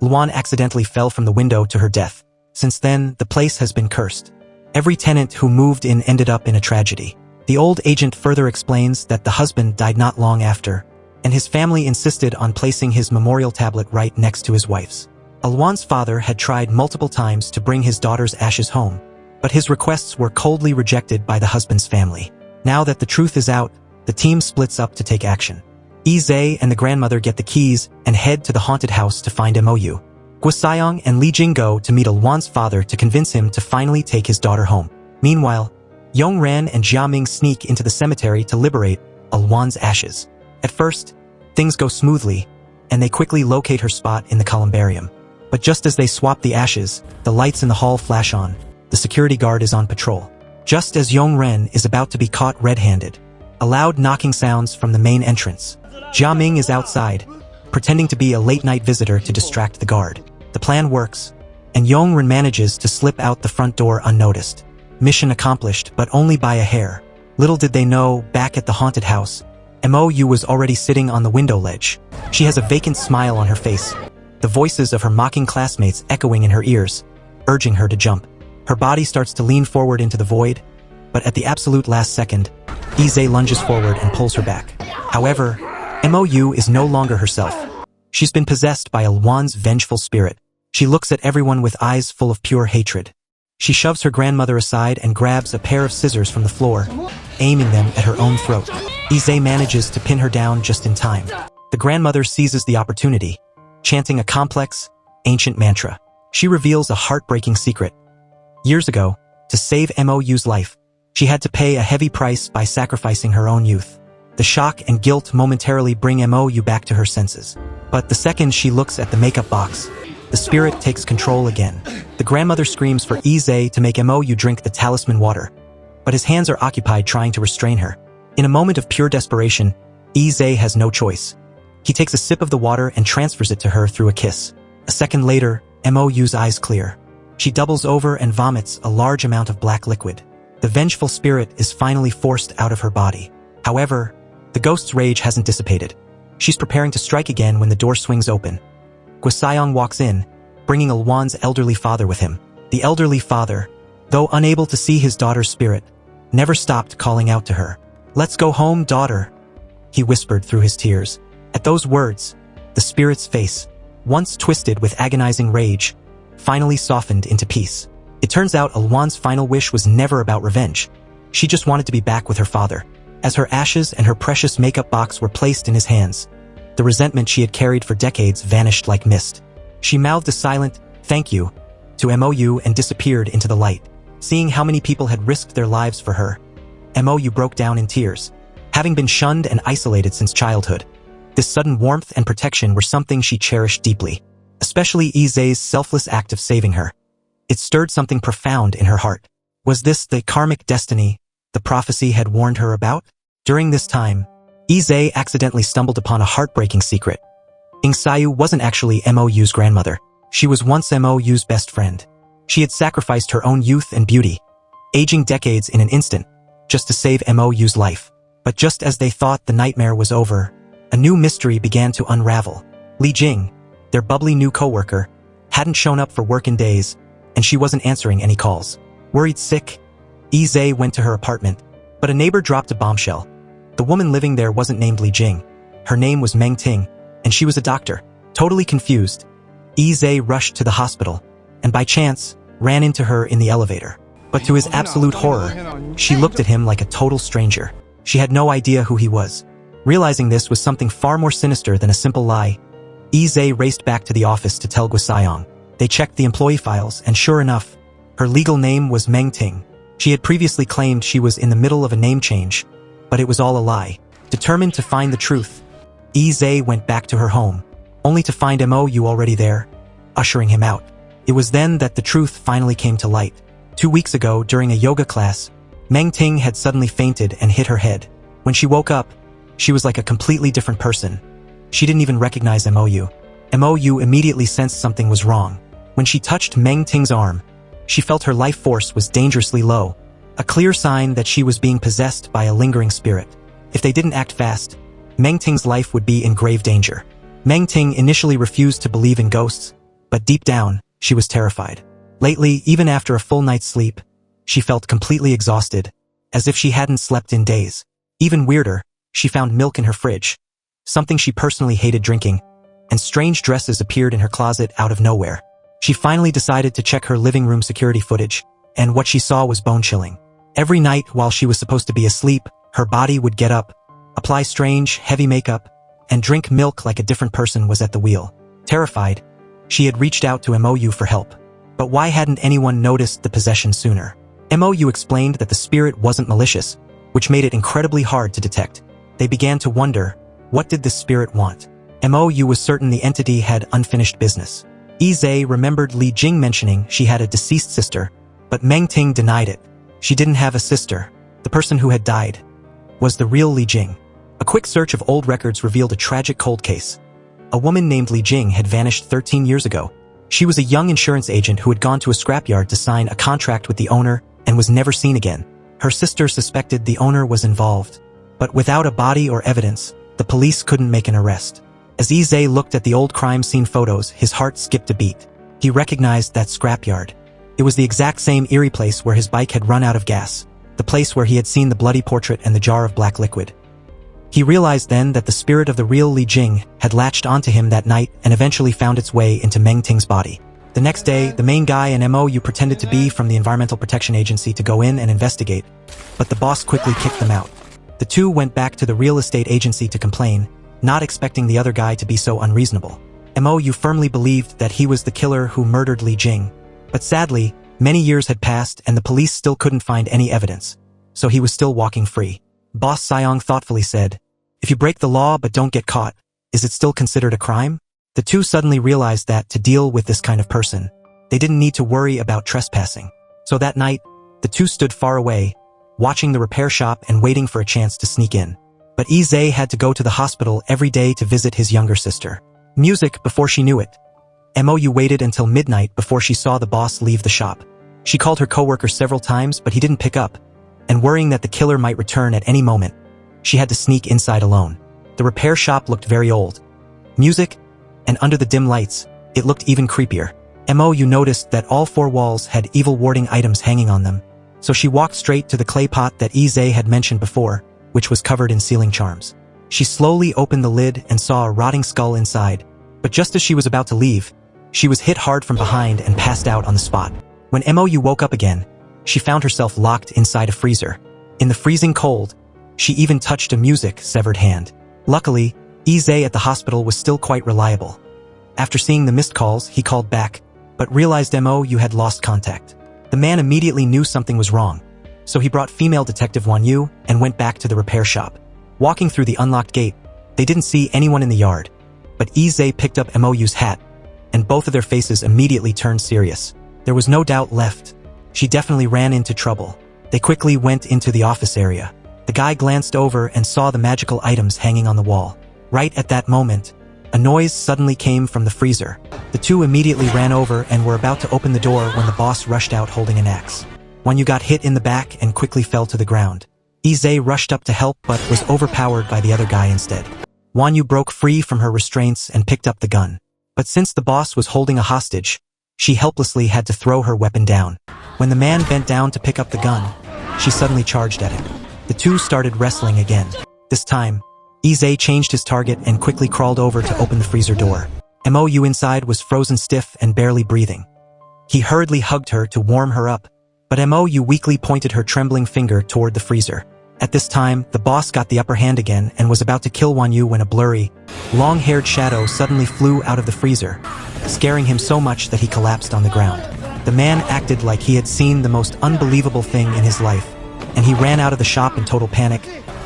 Alwan accidentally fell from the window to her death. Since then, the place has been cursed. Every tenant who moved in ended up in a tragedy. The old agent further explains that the husband died not long after, and his family insisted on placing his memorial tablet right next to his wife's. Alwan's father had tried multiple times to bring his daughter's ashes home, but his requests were coldly rejected by the husband's family. Now that the truth is out, the team splits up to take action. Yi and the grandmother get the keys and head to the haunted house to find Moou. Siang and Li Jing go to meet Alwan's father to convince him to finally take his daughter home. Meanwhile, Yong Ren and Ming sneak into the cemetery to liberate Alwan's ashes. At first, things go smoothly, and they quickly locate her spot in the columbarium. But just as they swap the ashes, the lights in the hall flash on. The security guard is on patrol. Just as Yong Ren is about to be caught red-handed, a loud knocking sounds from the main entrance. Ming is outside, pretending to be a late-night visitor to distract the guard. The plan works, and Yong Ren manages to slip out the front door unnoticed. Mission accomplished, but only by a hair. Little did they know, back at the haunted house, Moou was already sitting on the window ledge. She has a vacant smile on her face, the voices of her mocking classmates echoing in her ears, urging her to jump. Her body starts to lean forward into the void, but at the absolute last second, Yi lunges forward and pulls her back. However, Moou is no longer herself. She's been possessed by Alwan's vengeful spirit. She looks at everyone with eyes full of pure hatred. She shoves her grandmother aside and grabs a pair of scissors from the floor, aiming them at her own throat. Yi manages to pin her down just in time. The grandmother seizes the opportunity, chanting a complex, ancient mantra. She reveals a heartbreaking secret. Years ago, to save Mou's life, she had to pay a heavy price by sacrificing her own youth. The shock and guilt momentarily bring Moou back to her senses. But the second she looks at the makeup box, the spirit takes control again. The grandmother screams for Yi to make Moou drink the talisman water, but his hands are occupied trying to restrain her. In a moment of pure desperation, Yi has no choice. He takes a sip of the water and transfers it to her through a kiss. A second later, Mou's eyes clear. She doubles over and vomits a large amount of black liquid. The vengeful spirit is finally forced out of her body. However, the ghost's rage hasn't dissipated. She's preparing to strike again when the door swings open. Siang walks in, bringing Alwan's elderly father with him. The elderly father, though unable to see his daughter's spirit, never stopped calling out to her. "Let's go home, daughter," he whispered through his tears. At those words, the spirit's face, once twisted with agonizing rage, finally softened into peace. It turns out Alwan's final wish was never about revenge. She just wanted to be back with her father. As her ashes and her precious makeup box were placed in his hands, the resentment she had carried for decades vanished like mist. She mouthed a silent, "Thank you," to Moou and disappeared into the light. Seeing how many people had risked their lives for her, Moou broke down in tears. Having been shunned and isolated since childhood, this sudden warmth and protection were something she cherished deeply, especially Yi's selfless act of saving her. It stirred something profound in her heart. Was this the karmic destiny the prophecy had warned her about? During this time, Yi accidentally stumbled upon a heartbreaking secret. Sayu wasn't actually Mou's grandmother. She was once Mou's best friend. She had sacrificed her own youth and beauty. Aging decades in an instant, just to save Mou's life. But just as they thought the nightmare was over, a new mystery began to unravel. Li Jing, their bubbly new coworker, hadn't shown up for work in days, and she wasn't answering any calls. Worried sick, Yi went to her apartment, but a neighbor dropped a bombshell. The woman living there wasn't named Li Jing. Her name was Meng Ting, and she was a doctor. Totally confused, Yi rushed to the hospital, and by chance, ran into her in the elevator. But to his absolute horror, she looked at him like a total stranger. She had no idea who he was. Realizing this was something far more sinister than a simple lie, Yi raced back to the office to tell Siang. They checked the employee files, and sure enough, her legal name was Meng Ting. She had previously claimed she was in the middle of a name change, but it was all a lie. Determined to find the truth, Yi went back to her home, only to find Moou already there, ushering him out. It was then that the truth finally came to light. 2 weeks ago, during a yoga class, Meng Ting had suddenly fainted and hit her head. When she woke up, she was like a completely different person. She didn't even recognize Moou. Moou immediately sensed something was wrong. When she touched Meng Ting's arm, she felt her life force was dangerously low, a clear sign that she was being possessed by a lingering spirit. If they didn't act fast, Meng Ting's life would be in grave danger. Meng Ting initially refused to believe in ghosts, but deep down, she was terrified. Lately, even after a full night's sleep, she felt completely exhausted, as if she hadn't slept in days. Even weirder, she found milk in her fridge, something she personally hated drinking, and strange dresses appeared in her closet out of nowhere. She finally decided to check her living room security footage, and what she saw was bone-chilling. Every night while she was supposed to be asleep, her body would get up, apply strange, heavy makeup, and drink milk like a different person was at the wheel. Terrified, she had reached out to Moou for help. But why hadn't anyone noticed the possession sooner? Moou explained that the spirit wasn't malicious, which made it incredibly hard to detect. They began to wonder, what did this spirit want? Moou was certain the entity had unfinished business. Yi remembered Li Jing mentioning she had a deceased sister, but Meng Ting denied it. She didn't have a sister. The person who had died was the real Li Jing. A quick search of old records revealed a tragic cold case. A woman named Li Jing had vanished 13 years ago. She was a young insurance agent who had gone to a scrapyard to sign a contract with the owner and was never seen again. Her sister suspected the owner was involved, but without a body or evidence, the police couldn't make an arrest. As Yi looked at the old crime scene photos, his heart skipped a beat. He recognized that scrapyard. It was the exact same eerie place where his bike had run out of gas, the place where he had seen the bloody portrait and the jar of black liquid. He realized then that the spirit of the real Li Jing had latched onto him that night and eventually found its way into Meng Ting's body. The next day, the main guy and Moou pretended to be from the Environmental Protection Agency to go in and investigate, but the boss quickly kicked them out. The two went back to the real estate agency to complain, not expecting the other guy to be so unreasonable. Moou firmly believed that he was the killer who murdered Li Jing, but sadly, many years had passed and the police still couldn't find any evidence, so he was still walking free. Boss Siang thoughtfully said, "If you break the law but don't get caught, is it still considered a crime?" The two suddenly realized that to deal with this kind of person, they didn't need to worry about trespassing. So that night, the two stood far away, watching the repair shop and waiting for a chance to sneak in. But Yi had to go to the hospital every day to visit his younger sister. Music before she knew it. Moou waited until midnight before she saw the boss leave the shop. She called her coworker several times, but he didn't pick up, and worrying that the killer might return at any moment, she had to sneak inside alone. The repair shop looked very old. Music, and under the dim lights, it looked even creepier. Moou noticed that all four walls had evil warding items hanging on them, so she walked straight to the clay pot that Yi had mentioned before, which was covered in sealing charms. She slowly opened the lid and saw a rotting skull inside, but just as she was about to leave, she was hit hard from behind and passed out on the spot. When Moou woke up again, she found herself locked inside a freezer. In the freezing cold, she even touched a music-severed hand. Luckily, Yi at the hospital was still quite reliable. After seeing the missed calls, he called back, but realized Moou had lost contact. The man immediately knew something was wrong, so he brought female detective Wan Yu and went back to the repair shop. Walking through the unlocked gate, they didn't see anyone in the yard, but Yi picked up Mou's hat, and both of their faces immediately turned serious. There was no doubt left. She definitely ran into trouble. They quickly went into the office area. The guy glanced over and saw the magical items hanging on the wall. Right at that moment, a noise suddenly came from the freezer. The two immediately ran over and were about to open the door when the boss rushed out holding an axe. Wan Yu got hit in the back and quickly fell to the ground. Ize rushed up to help but was overpowered by the other guy instead. Wan Yu broke free from her restraints and picked up the gun. But since the boss was holding a hostage, she helplessly had to throw her weapon down. When the man bent down to pick up the gun, she suddenly charged at him. The two started wrestling again. This time, Ize changed his target and quickly crawled over to open the freezer door. Moou inside was frozen stiff and barely breathing. He hurriedly hugged her to warm her up, but Moou weakly pointed her trembling finger toward the freezer. At this time, the boss got the upper hand again and was about to kill Wan Yu when a blurry, long-haired shadow suddenly flew out of the freezer, scaring him so much that he collapsed on the ground. The man acted like he had seen the most unbelievable thing in his life, and he ran out of the shop in total panic,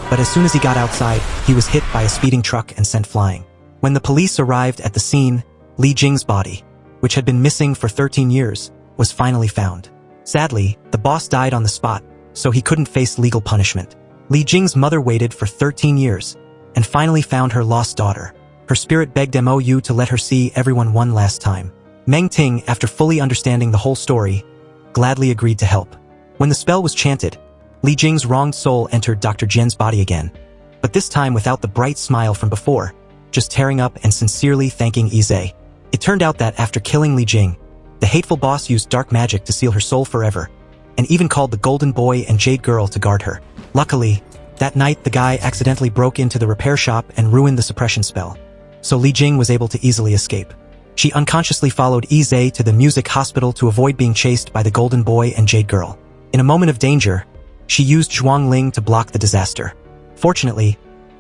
but as soon as he got outside, he was hit by a speeding truck and sent flying. When the police arrived at the scene, Li Jing's body, which had been missing for 13 years, was finally found. Sadly, the boss died on the spot, so he couldn't face legal punishment. Li Jing's mother waited for 13 years, and finally found her lost daughter. Her spirit begged Moou to let her see everyone one last time. Meng Ting, after fully understanding the whole story, gladly agreed to help. When the spell was chanted, Li Jing's wronged soul entered Dr. Jian's body again, but this time without the bright smile from before, just tearing up and sincerely thanking Ize. It turned out that after killing Li Jing, the hateful boss used dark magic to seal her soul forever, and even called the Golden Boy and Jade Girl to guard her. Luckily, that night the guy accidentally broke into the repair shop and ruined the suppression spell, so Li Jing was able to easily escape. She unconsciously followed Ize to the music hospital to avoid being chased by the Golden Boy and Jade Girl. In a moment of danger, she used Zhuang Ling to block the disaster. Fortunately,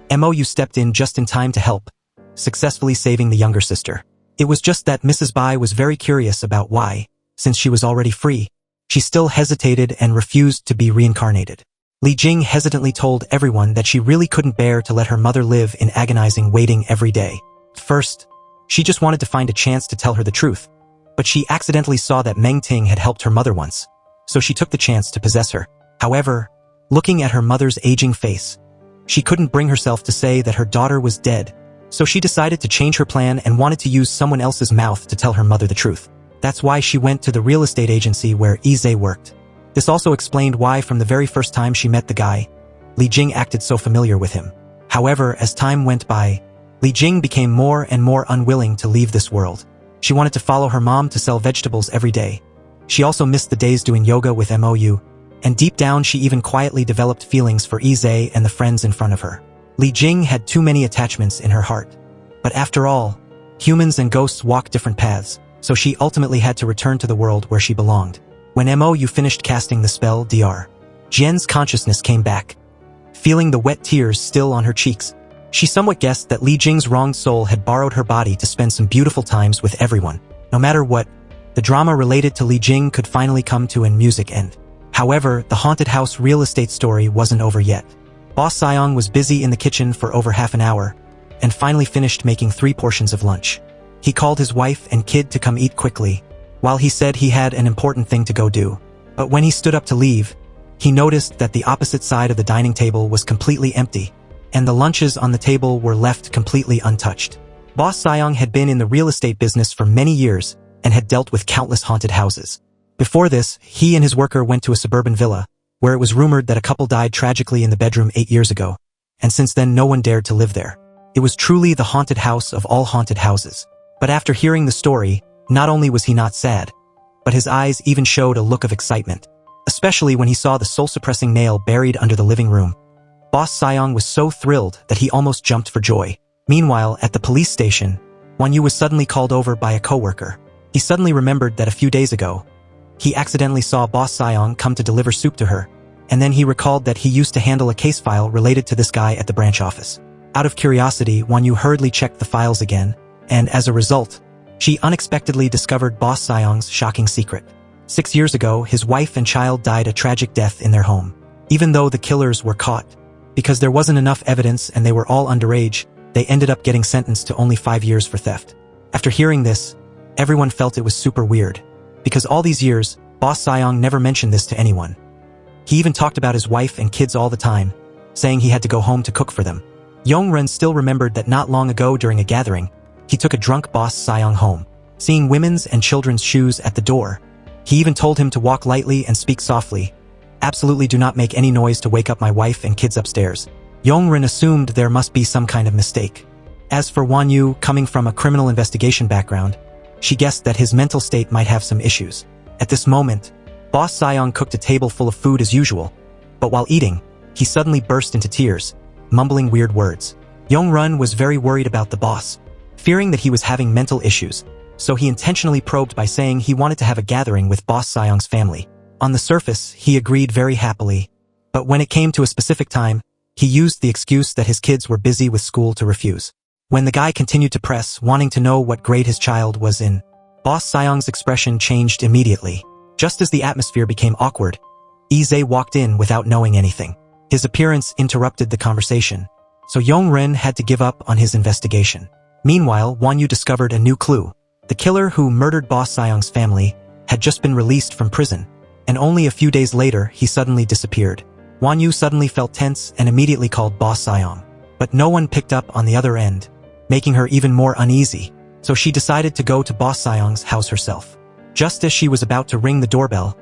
Moou stepped in just in time to help, successfully saving the younger sister. It was just that Mrs. Bai was very curious about why, since she was already free, she still hesitated and refused to be reincarnated. Li Jing hesitantly told everyone that she really couldn't bear to let her mother live in agonizing waiting every day. First, she just wanted to find a chance to tell her the truth, but she accidentally saw that Meng Ting had helped her mother once, so she took the chance to possess her. However, looking at her mother's aging face, she couldn't bring herself to say that her daughter was dead, so she decided to change her plan and wanted to use someone else's mouth to tell her mother the truth. That's why she went to the real estate agency where Ize worked. This also explained why from the very first time she met the guy, Li Jing acted so familiar with him. However, as time went by, Li Jing became more and more unwilling to leave this world. She wanted to follow her mom to sell vegetables every day. She also missed the days doing yoga with Moou, and deep down she even quietly developed feelings for Ize and the friends in front of her. Li Jing had too many attachments in her heart. But after all, humans and ghosts walk different paths, so she ultimately had to return to the world where she belonged. When Moou finished casting the spell, Dr. Jian's consciousness came back. Feeling the wet tears still on her cheeks, she somewhat guessed that Li Jing's wronged soul had borrowed her body to spend some beautiful times with everyone. No matter what, the drama related to Li Jing could finally come to an music end. However, the haunted house real estate story wasn't over yet. Boss Siang was busy in the kitchen for over half an hour, and finally finished making 3 portions of lunch. He called his wife and kid to come eat quickly, while he said he had an important thing to go do. But when he stood up to leave, he noticed that the opposite side of the dining table was completely empty, and the lunches on the table were left completely untouched. Boss Siang had been in the real estate business for many years and had dealt with countless haunted houses. Before this, he and his worker went to a suburban villa, where it was rumored that a couple died tragically in the bedroom 8 years ago, and since then no one dared to live there. It was truly the haunted house of all haunted houses. But after hearing the story, not only was he not sad, but his eyes even showed a look of excitement, especially when he saw the soul-suppressing nail buried under the living room. Boss Siang was so thrilled that he almost jumped for joy. Meanwhile, at the police station, Wan Yu was suddenly called over by a coworker. He suddenly remembered that a few days ago, he accidentally saw Boss Siang come to deliver soup to her, and then he recalled that he used to handle a case file related to this guy at the branch office. Out of curiosity, Wan Yu hurriedly checked the files again, and as a result, she unexpectedly discovered Boss Siang's shocking secret. 6 years ago, his wife and child died a tragic death in their home. Even though the killers were caught, because there wasn't enough evidence and they were all underage, they ended up getting sentenced to only 5 years for theft. After hearing this, everyone felt it was super weird, because all these years, Boss Siang never mentioned this to anyone. He even talked about his wife and kids all the time, saying he had to go home to cook for them. Yong Ren still remembered that not long ago during a gathering, he took a drunk Boss Siang home. Seeing women's and children's shoes at the door, he even told him to walk lightly and speak softly, Absolutely do not make any noise to wake up my wife and kids upstairs. Yong Ren assumed there must be some kind of mistake. As for Wan Yu, coming from a criminal investigation background, she guessed that his mental state might have some issues. At this moment, Boss Siang cooked a table full of food as usual, but while eating, he suddenly burst into tears, mumbling weird words. Yong Ren was very worried about the boss, fearing that he was having mental issues, so he intentionally probed by saying he wanted to have a gathering with Boss Siang's family. On the surface, he agreed very happily, but when it came to a specific time, he used the excuse that his kids were busy with school to refuse. When the guy continued to press, wanting to know what grade his child was in, Boss Siang's expression changed immediately. Just as the atmosphere became awkward, Yi walked in without knowing anything. His appearance interrupted the conversation, so Yong Ren had to give up on his investigation. Meanwhile, Wan Yu discovered a new clue. The killer who murdered Boss Siang's family had just been released from prison, and only a few days later he suddenly disappeared. Wan Yu suddenly felt tense and immediately called Boss Siang, but no one picked up on the other end, making her even more uneasy, so she decided to go to Boss Siang's house herself. Just as she was about to ring the doorbell,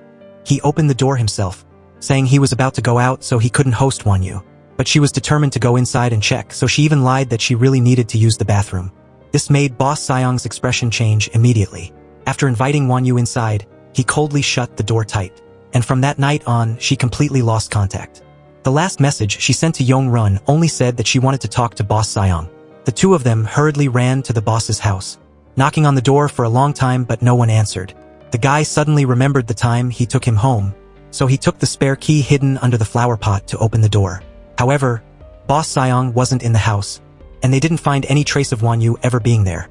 he opened the door himself, saying he was about to go out so he couldn't host Wan Yu. But she was determined to go inside and check, so she even lied that she really needed to use the bathroom. This made Boss Siang's expression change immediately. After inviting Wan Yu inside, he coldly shut the door tight, and from that night on, she completely lost contact. The last message she sent to Yong Ren only said that she wanted to talk to Boss Siang. The two of them hurriedly ran to the boss's house, knocking on the door for a long time but no one answered. The guy suddenly remembered the time he took him home, so he took the spare key hidden under the flower pot to open the door. However, Boss Siang wasn't in the house, and they didn't find any trace of Wan Yu ever being there.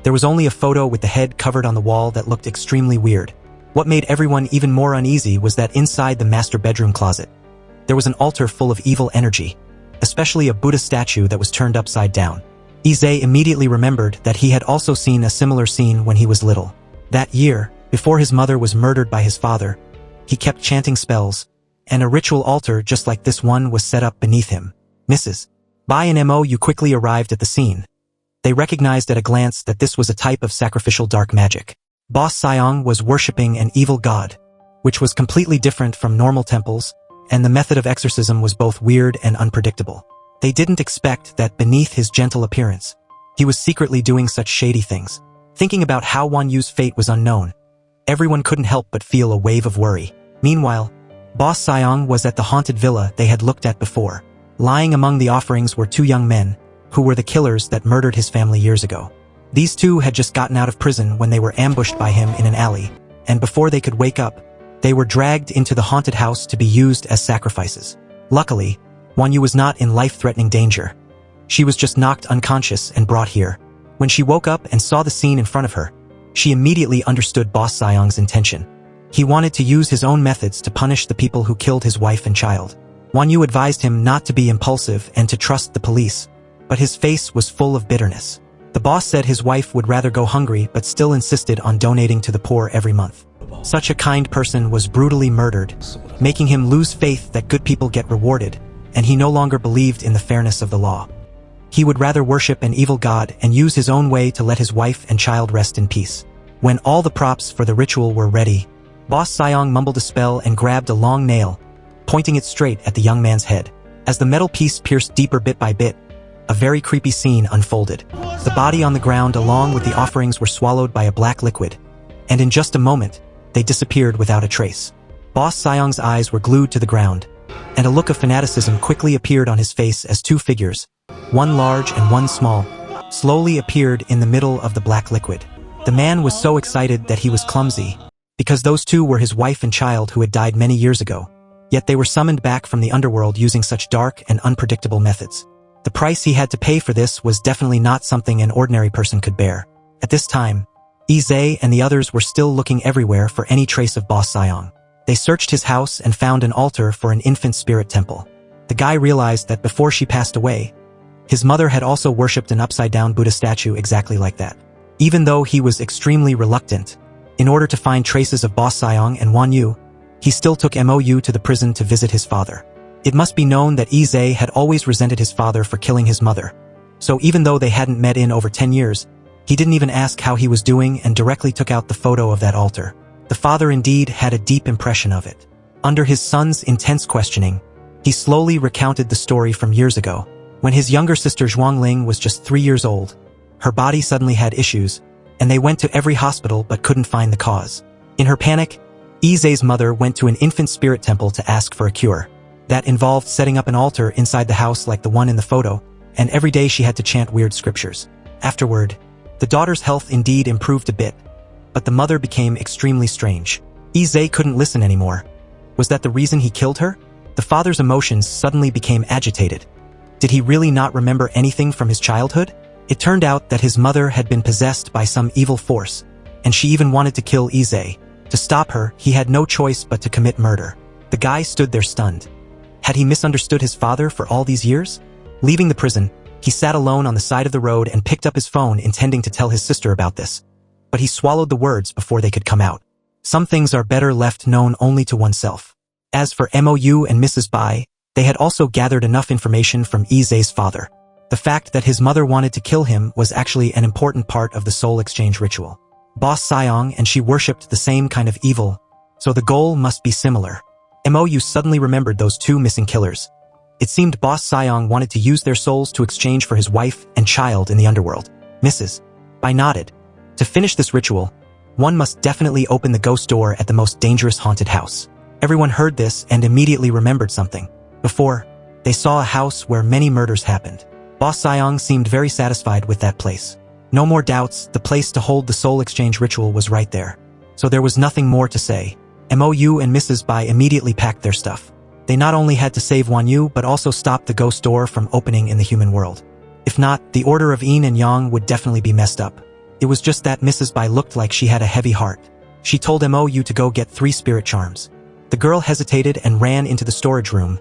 There was only a photo with the head covered on the wall that looked extremely weird. What made everyone even more uneasy was that inside the master bedroom closet, there was an altar full of evil energy, especially a Buddha statue that was turned upside down. Yi immediately remembered that he had also seen a similar scene when he was little. That year, before his mother was murdered by his father, he kept chanting spells, and a ritual altar just like this one was set up beneath him. Mrs. Bai and Moou quickly arrived at the scene. They recognized at a glance that this was a type of sacrificial dark magic. Boss Siang was worshipping an evil god, which was completely different from normal temples, and the method of exorcism was both weird and unpredictable. They didn't expect that beneath his gentle appearance, he was secretly doing such shady things. Thinking about how Wan Yu's fate was unknown, everyone couldn't help but feel a wave of worry. Meanwhile, Boss Siang was at the haunted villa they had looked at before. Lying among the offerings were two young men, who were the killers that murdered his family years ago. These two had just gotten out of prison when they were ambushed by him in an alley, and before they could wake up, they were dragged into the haunted house to be used as sacrifices. Luckily, Wan Yu was not in life-threatening danger. She was just knocked unconscious and brought here. When she woke up and saw the scene in front of her, she immediately understood Boss Siang's intention. He wanted to use his own methods to punish the people who killed his wife and child. Wan Yu advised him not to be impulsive and to trust the police, but his face was full of bitterness. The boss said his wife would rather go hungry but still insisted on donating to the poor every month. Such a kind person was brutally murdered, making him lose faith that good people get rewarded, and he no longer believed in the fairness of the law. He would rather worship an evil god and use his own way to let his wife and child rest in peace. When all the props for the ritual were ready, Boss Siang mumbled a spell and grabbed a long nail, pointing it straight at the young man's head. As the metal piece pierced deeper bit by bit, a very creepy scene unfolded. The body on the ground along with the offerings were swallowed by a black liquid, and in just a moment, they disappeared without a trace. Boss Siang's eyes were glued to the ground, and a look of fanaticism quickly appeared on his face as two figures, one large and one small, slowly appeared in the middle of the black liquid. The man was so excited that he was clumsy, because those two were his wife and child who had died many years ago, yet they were summoned back from the underworld using such dark and unpredictable methods. The price he had to pay for this was definitely not something an ordinary person could bear. At this time, Yi and the others were still looking everywhere for any trace of Boss Siang. They searched his house and found an altar for an infant spirit temple. The guy realized that before she passed away, his mother had also worshipped an upside-down Buddha statue exactly like that. Even though he was extremely reluctant, in order to find traces of Boss Siang and Wan Yu, he still took Moou to the prison to visit his father. It must be known that Yi had always resented his father for killing his mother, so even though they hadn't met in over 10 years, he didn't even ask how he was doing and directly took out the photo of that altar. The father indeed had a deep impression of it. Under his son's intense questioning, he slowly recounted the story from years ago. When his younger sister Zhuangling was just 3 years old, her body suddenly had issues, and they went to every hospital but couldn't find the cause. In her panic, Yizhe's mother went to an infant spirit temple to ask for a cure. That involved setting up an altar inside the house like the one in the photo, and every day she had to chant weird scriptures. Afterward, the daughter's health indeed improved a bit, but the mother became extremely strange. Yizhe couldn't listen anymore. Was that the reason he killed her? The father's emotions suddenly became agitated. Did he really not remember anything from his childhood? It turned out that his mother had been possessed by some evil force, and she even wanted to kill Yizhe. To stop her, he had no choice but to commit murder. The guy stood there stunned. Had he misunderstood his father for all these years? Leaving the prison, he sat alone on the side of the road and picked up his phone intending to tell his sister about this. But he swallowed the words before they could come out. Some things are better left known only to oneself. As for Moou and Mrs. Bai, they had also gathered enough information from Yizhe's father. The fact that his mother wanted to kill him was actually an important part of the soul exchange ritual. Boss Siang and she worshipped the same kind of evil, so the goal must be similar. Moou suddenly remembered those 2 missing killers. It seemed Boss Siang wanted to use their souls to exchange for his wife and child in the underworld. Mrs. Bai nodded. To finish this ritual, one must definitely open the ghost door at the most dangerous haunted house. Everyone heard this and immediately remembered something. Before, they saw a house where many murders happened. Boss Siang seemed very satisfied with that place. No more doubts, the place to hold the soul exchange ritual was right there. So there was nothing more to say. Moou and Mrs. Bai immediately packed their stuff. They not only had to save Wan Yu but also stop the ghost door from opening in the human world. If not, the order of yin and yang would definitely be messed up. It was just that Mrs. Bai looked like she had a heavy heart. She told Moou to go get 3 spirit charms. The girl hesitated and ran into the storage room,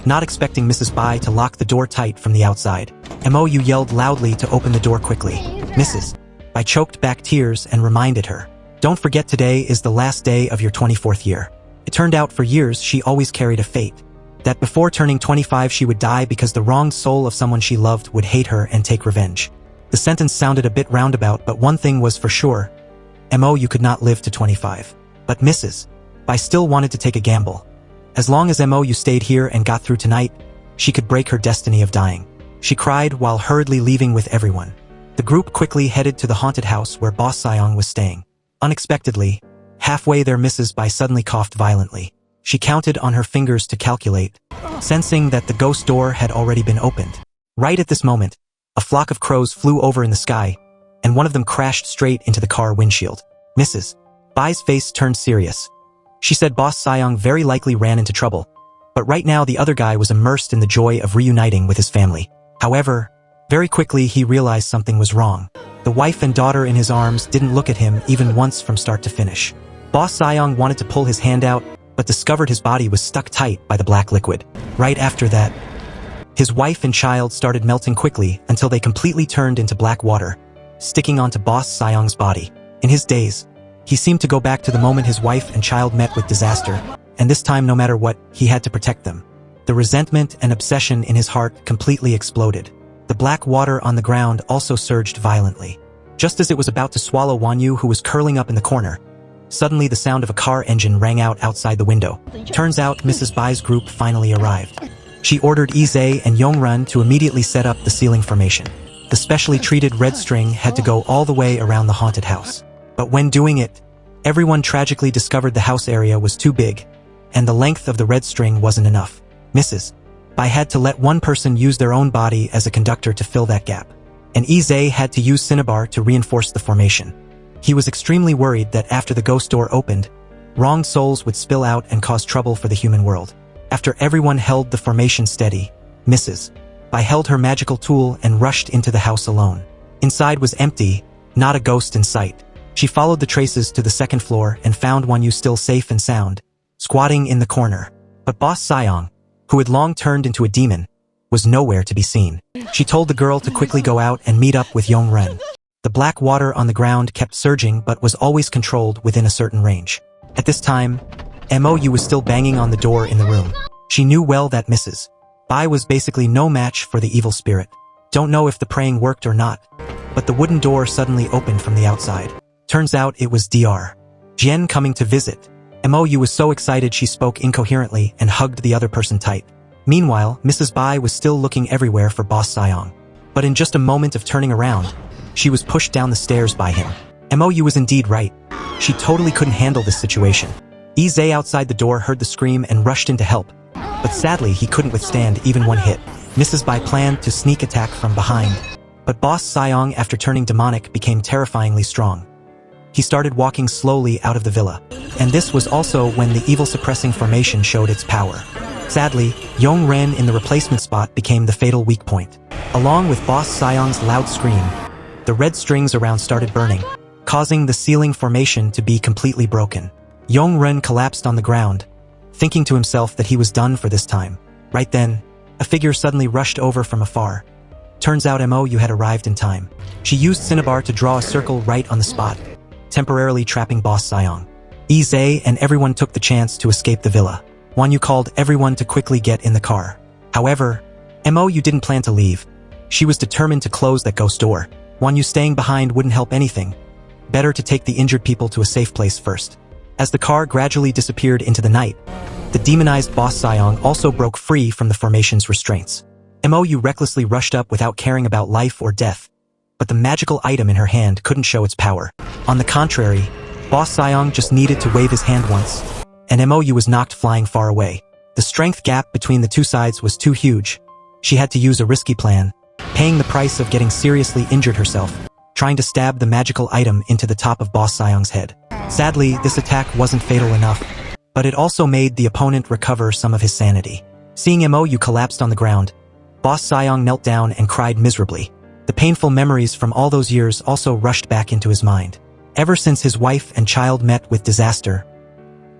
not expecting Mrs. Bai to lock the door tight from the outside. Moou yelled loudly to open the door quickly. Mrs. Bai choked back tears and reminded her, "Don't forget today is the last day of your 24th year." It turned out for years she always carried a fate. That before turning 25 she would die because the wronged soul of someone she loved would hate her and take revenge. The sentence sounded a bit roundabout, but one thing was for sure. Moou could not live to 25. But Mrs. Bai still wanted to take a gamble. As long as Moou stayed here and got through tonight, she could break her destiny of dying. She cried while hurriedly leaving with everyone. The group quickly headed to the haunted house where Boss Siang was staying. Unexpectedly, halfway there Mrs. Bai suddenly coughed violently. She counted on her fingers to calculate, sensing that the ghost door had already been opened. Right at this moment, a flock of crows flew over in the sky, and one of them crashed straight into the car windshield. Mrs. Bai's face turned serious. She said Boss Siang very likely ran into trouble, but right now the other guy was immersed in the joy of reuniting with his family. However, very quickly he realized something was wrong. The wife and daughter in his arms didn't look at him even once from start to finish. Boss Siang wanted to pull his hand out, but discovered his body was stuck tight by the black liquid. Right after that, his wife and child started melting quickly until they completely turned into black water, sticking onto Boss Siang's body. In his daze, he seemed to go back to the moment his wife and child met with disaster, and this time no matter what, he had to protect them. The resentment and obsession in his heart completely exploded. The black water on the ground also surged violently. Just as it was about to swallow Wan Yu, who was curling up in the corner, suddenly the sound of a car engine rang out outside the window. Turns out Mrs. Bai's group finally arrived. She ordered Yizhe and Yong Ren to immediately set up the ceiling formation. The specially treated red string had to go all the way around the haunted house. But when doing it, everyone tragically discovered the house area was too big, and the length of the red string wasn't enough. Mrs. Bai had to let one person use their own body as a conductor to fill that gap, and Yizhe had to use cinnabar to reinforce the formation. He was extremely worried that after the ghost door opened, wronged souls would spill out and cause trouble for the human world. After everyone held the formation steady, Mrs. Bai held her magical tool and rushed into the house alone. Inside was empty, not a ghost in sight. She followed the traces to the second floor and found Wan Yu still safe and sound, squatting in the corner. But Boss Siang, who had long turned into a demon, was nowhere to be seen. She told the girl to quickly go out and meet up with Yong Ren. The black water on the ground kept surging but was always controlled within a certain range. At this time, Moou was still banging on the door in the room. She knew well that Mrs. Bai was basically no match for the evil spirit. Don't know if the praying worked or not, but the wooden door suddenly opened from the outside. Turns out it was Dr. Jian coming to visit. Moou was so excited she spoke incoherently and hugged the other person tight. Meanwhile, Mrs. Bai was still looking everywhere for Boss Siang. But in just a moment of turning around, she was pushed down the stairs by him. Moou was indeed right. She totally couldn't handle this situation. Yi outside the door heard the scream and rushed in to help. But sadly, he couldn't withstand even one hit. Mrs. Bai planned to sneak attack from behind. But Boss Siang, after turning demonic, became terrifyingly strong. He started walking slowly out of the villa. And this was also when the evil suppressing formation showed its power. Sadly, Yong Ren in the replacement spot became the fatal weak point. Along with Boss Siang's loud scream, the red strings around started burning, causing the ceiling formation to be completely broken. Yong Ren collapsed on the ground, thinking to himself that he was done for this time. Right then, a figure suddenly rushed over from afar. Turns out Moou had arrived in time. She used Cinnabar to draw a circle right on the spot, temporarily trapping Boss Siang. Yi and everyone took the chance to escape the villa. Wanyu called everyone to quickly get in the car. However, Moou didn't plan to leave. She was determined to close that ghost door. Wanyu staying behind wouldn't help anything. Better to take the injured people to a safe place first. As the car gradually disappeared into the night, the demonized Boss Siang also broke free from the formation's restraints. Moou recklessly rushed up without caring about life or death, but the magical item in her hand couldn't show its power. On the contrary, Boss Siang just needed to wave his hand once, and Moou was knocked flying far away. The strength gap between the two sides was too huge. She had to use a risky plan, paying the price of getting seriously injured herself, trying to stab the magical item into the top of Boss Siang's head. Sadly, this attack wasn't fatal enough, but it also made the opponent recover some of his sanity. Seeing Moou collapsed on the ground, Boss Siang knelt down and cried miserably. The painful memories from all those years also rushed back into his mind. Ever since his wife and child met with disaster,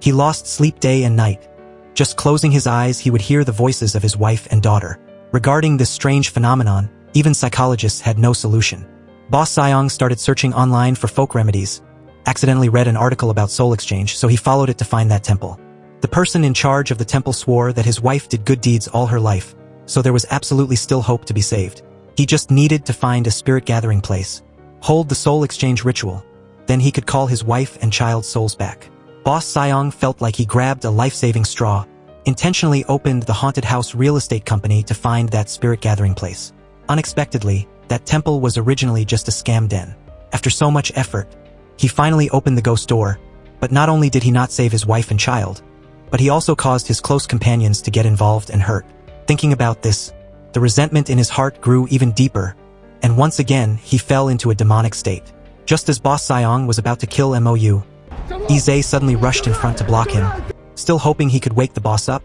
he lost sleep day and night. Just closing his eyes, he would hear the voices of his wife and daughter. Regarding this strange phenomenon, even psychologists had no solution. Boss Siang started searching online for folk remedies, accidentally read an article about soul exchange, so he followed it to find that temple. The person in charge of the temple swore that his wife did good deeds all her life, so there was absolutely still hope to be saved. He just needed to find a spirit gathering place, hold the soul exchange ritual, then he could call his wife and child's souls back. Boss Siang felt like he grabbed a life-saving straw, intentionally opened the haunted house real estate company to find that spirit gathering place. Unexpectedly, that temple was originally just a scam den. After so much effort, he finally opened the ghost door, but not only did he not save his wife and child, but he also caused his close companions to get involved and hurt. Thinking about this, the resentment in his heart grew even deeper, and once again he fell into a demonic state. Just as Boss Siang was about to kill Moou, Yi suddenly rushed in front to block him, still hoping he could wake the boss up,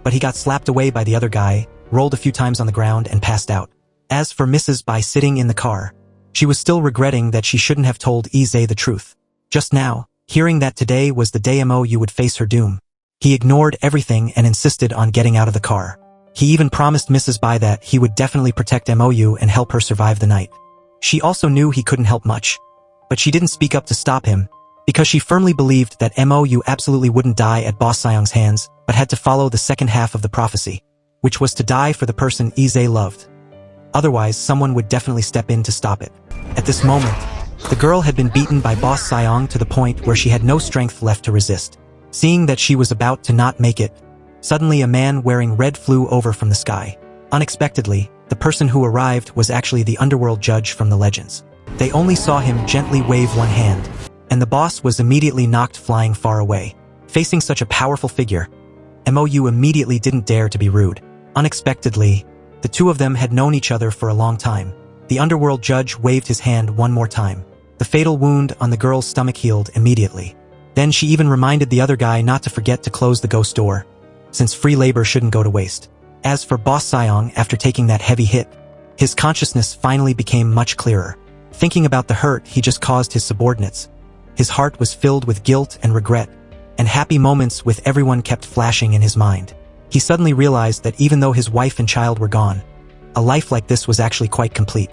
but he got slapped away by the other guy, rolled a few times on the ground and passed out. As for Mrs. Bai sitting in the car, she was still regretting that she shouldn't have told Yi the truth. Just now, hearing that today was the day Moou would face her doom, he ignored everything and insisted on getting out of the car. He even promised Mrs. Bai that he would definitely protect Moou and help her survive the night. She also knew he couldn't help much, but she didn't speak up to stop him, because she firmly believed that Moou absolutely wouldn't die at Boss Siang's hands, but had to follow the second half of the prophecy, which was to die for the person Yi loved. Otherwise, someone would definitely step in to stop it. At this moment, the girl had been beaten by Boss Siang to the point where she had no strength left to resist. Seeing that she was about to not make it, suddenly a man wearing red flew over from the sky. Unexpectedly, the person who arrived was actually the underworld judge from the legends. They only saw him gently wave one hand, and the boss was immediately knocked flying far away. Facing such a powerful figure, Moou immediately didn't dare to be rude. Unexpectedly, the two of them had known each other for a long time. The underworld judge waved his hand one more time. The fatal wound on the girl's stomach healed immediately. Then she even reminded the other guy not to forget to close the ghost door, since free labor shouldn't go to waste. As for Boss Siang, after taking that heavy hit, his consciousness finally became much clearer. Thinking about the hurt he just caused his subordinates, his heart was filled with guilt and regret, and happy moments with everyone kept flashing in his mind. He suddenly realized that even though his wife and child were gone, a life like this was actually quite complete.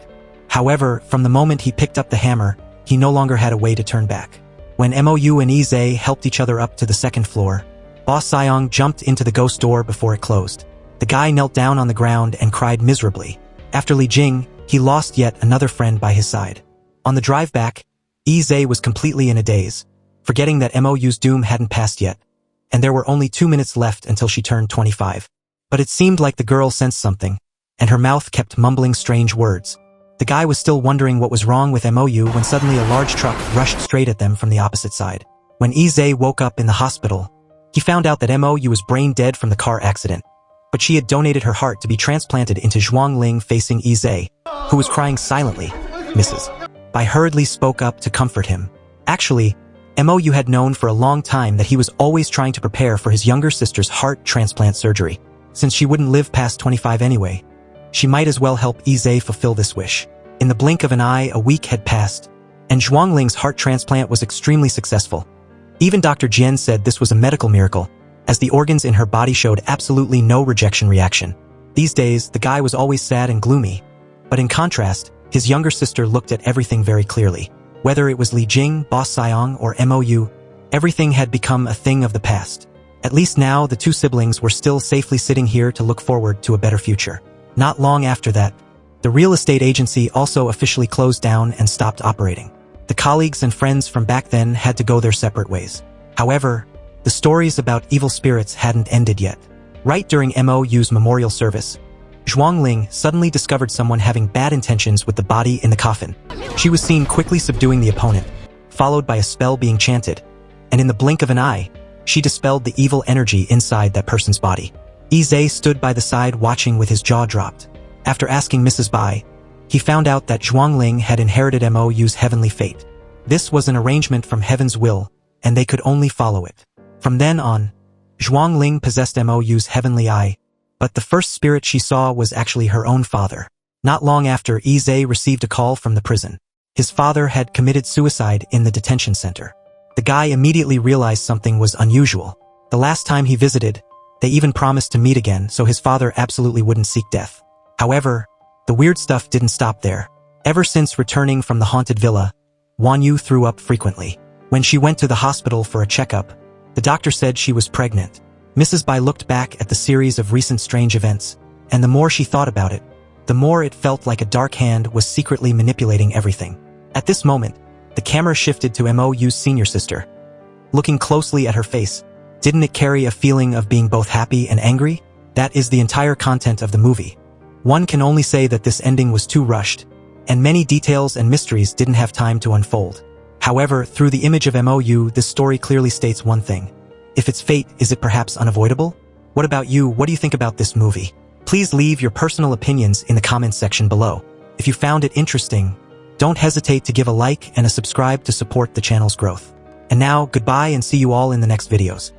However, from the moment he picked up the hammer, he no longer had a way to turn back. When Moou and Yi helped each other up to the second floor, Boss Siang jumped into the ghost door before it closed. The guy knelt down on the ground and cried miserably. After Li Jing, he lost yet another friend by his side. On the drive back, Yi was completely in a daze, forgetting that Moou's doom hadn't passed yet. and there were only 2 minutes left until she turned 25. But it seemed like the girl sensed something, and her mouth kept mumbling strange words. The guy was still wondering what was wrong with Moou when suddenly a large truck rushed straight at them from the opposite side. When Yi woke up in the hospital, he found out that Moou was brain dead from the car accident, but she had donated her heart to be transplanted into Zhuangling facing Yi, who was crying silently. Mrs. Bai hurriedly spoke up to comfort him. Actually, Moou had known for a long time that he was always trying to prepare for his younger sister's heart transplant surgery. Since she wouldn't live past 25 anyway, she might as well help Yi fulfill this wish. In the blink of an eye, a week had passed, and Zhuangling's heart transplant was extremely successful. Even Dr. Jian said this was a medical miracle, as the organs in her body showed absolutely no rejection reaction. These days, the guy was always sad and gloomy, but in contrast, his younger sister looked at everything very clearly. Whether it was Li Jing, boss Siang, or Moou, everything had become a thing of the past. At least now, the two siblings were still safely sitting here to look forward to a better future. Not long after that, the real estate agency also officially closed down and stopped operating. The colleagues and friends from back then had to go their separate ways. However, the stories about evil spirits hadn't ended yet. Right during Mou's memorial service, Zhuangling suddenly discovered someone having bad intentions with the body in the coffin. She was seen quickly subduing the opponent, followed by a spell being chanted, and in the blink of an eye, she dispelled the evil energy inside that person's body. Yi stood by the side watching with his jaw dropped. After asking Mrs. Bai, he found out that Zhuangling had inherited Mou's heavenly fate. This was an arrangement from heaven's will, and they could only follow it. From then on, Zhuangling possessed Mou's heavenly eye, but the first spirit she saw was actually her own father. Not long after, Yi received a call from the prison. His father had committed suicide in the detention center. The guy immediately realized something was unusual. The last time he visited, they even promised to meet again, so his father absolutely wouldn't seek death. However, the weird stuff didn't stop there. Ever since returning from the haunted villa, Wanyu threw up frequently. When she went to the hospital for a checkup, the doctor said she was pregnant. Mrs. Bai looked back at the series of recent strange events, and the more she thought about it, the more it felt like a dark hand was secretly manipulating everything. At this moment, the camera shifted to Mou's senior sister. Looking closely at her face, didn't it carry a feeling of being both happy and angry? That is the entire content of the movie. One can only say that this ending was too rushed, and many details and mysteries didn't have time to unfold. However, through the image of Moou, this story clearly states one thing. If it's fate, is it perhaps unavoidable? What about you? What do you think about this movie? Please leave your personal opinions in the comments section below. If you found it interesting, don't hesitate to give a like and a subscribe to support the channel's growth. And now, goodbye and see you all in the next videos.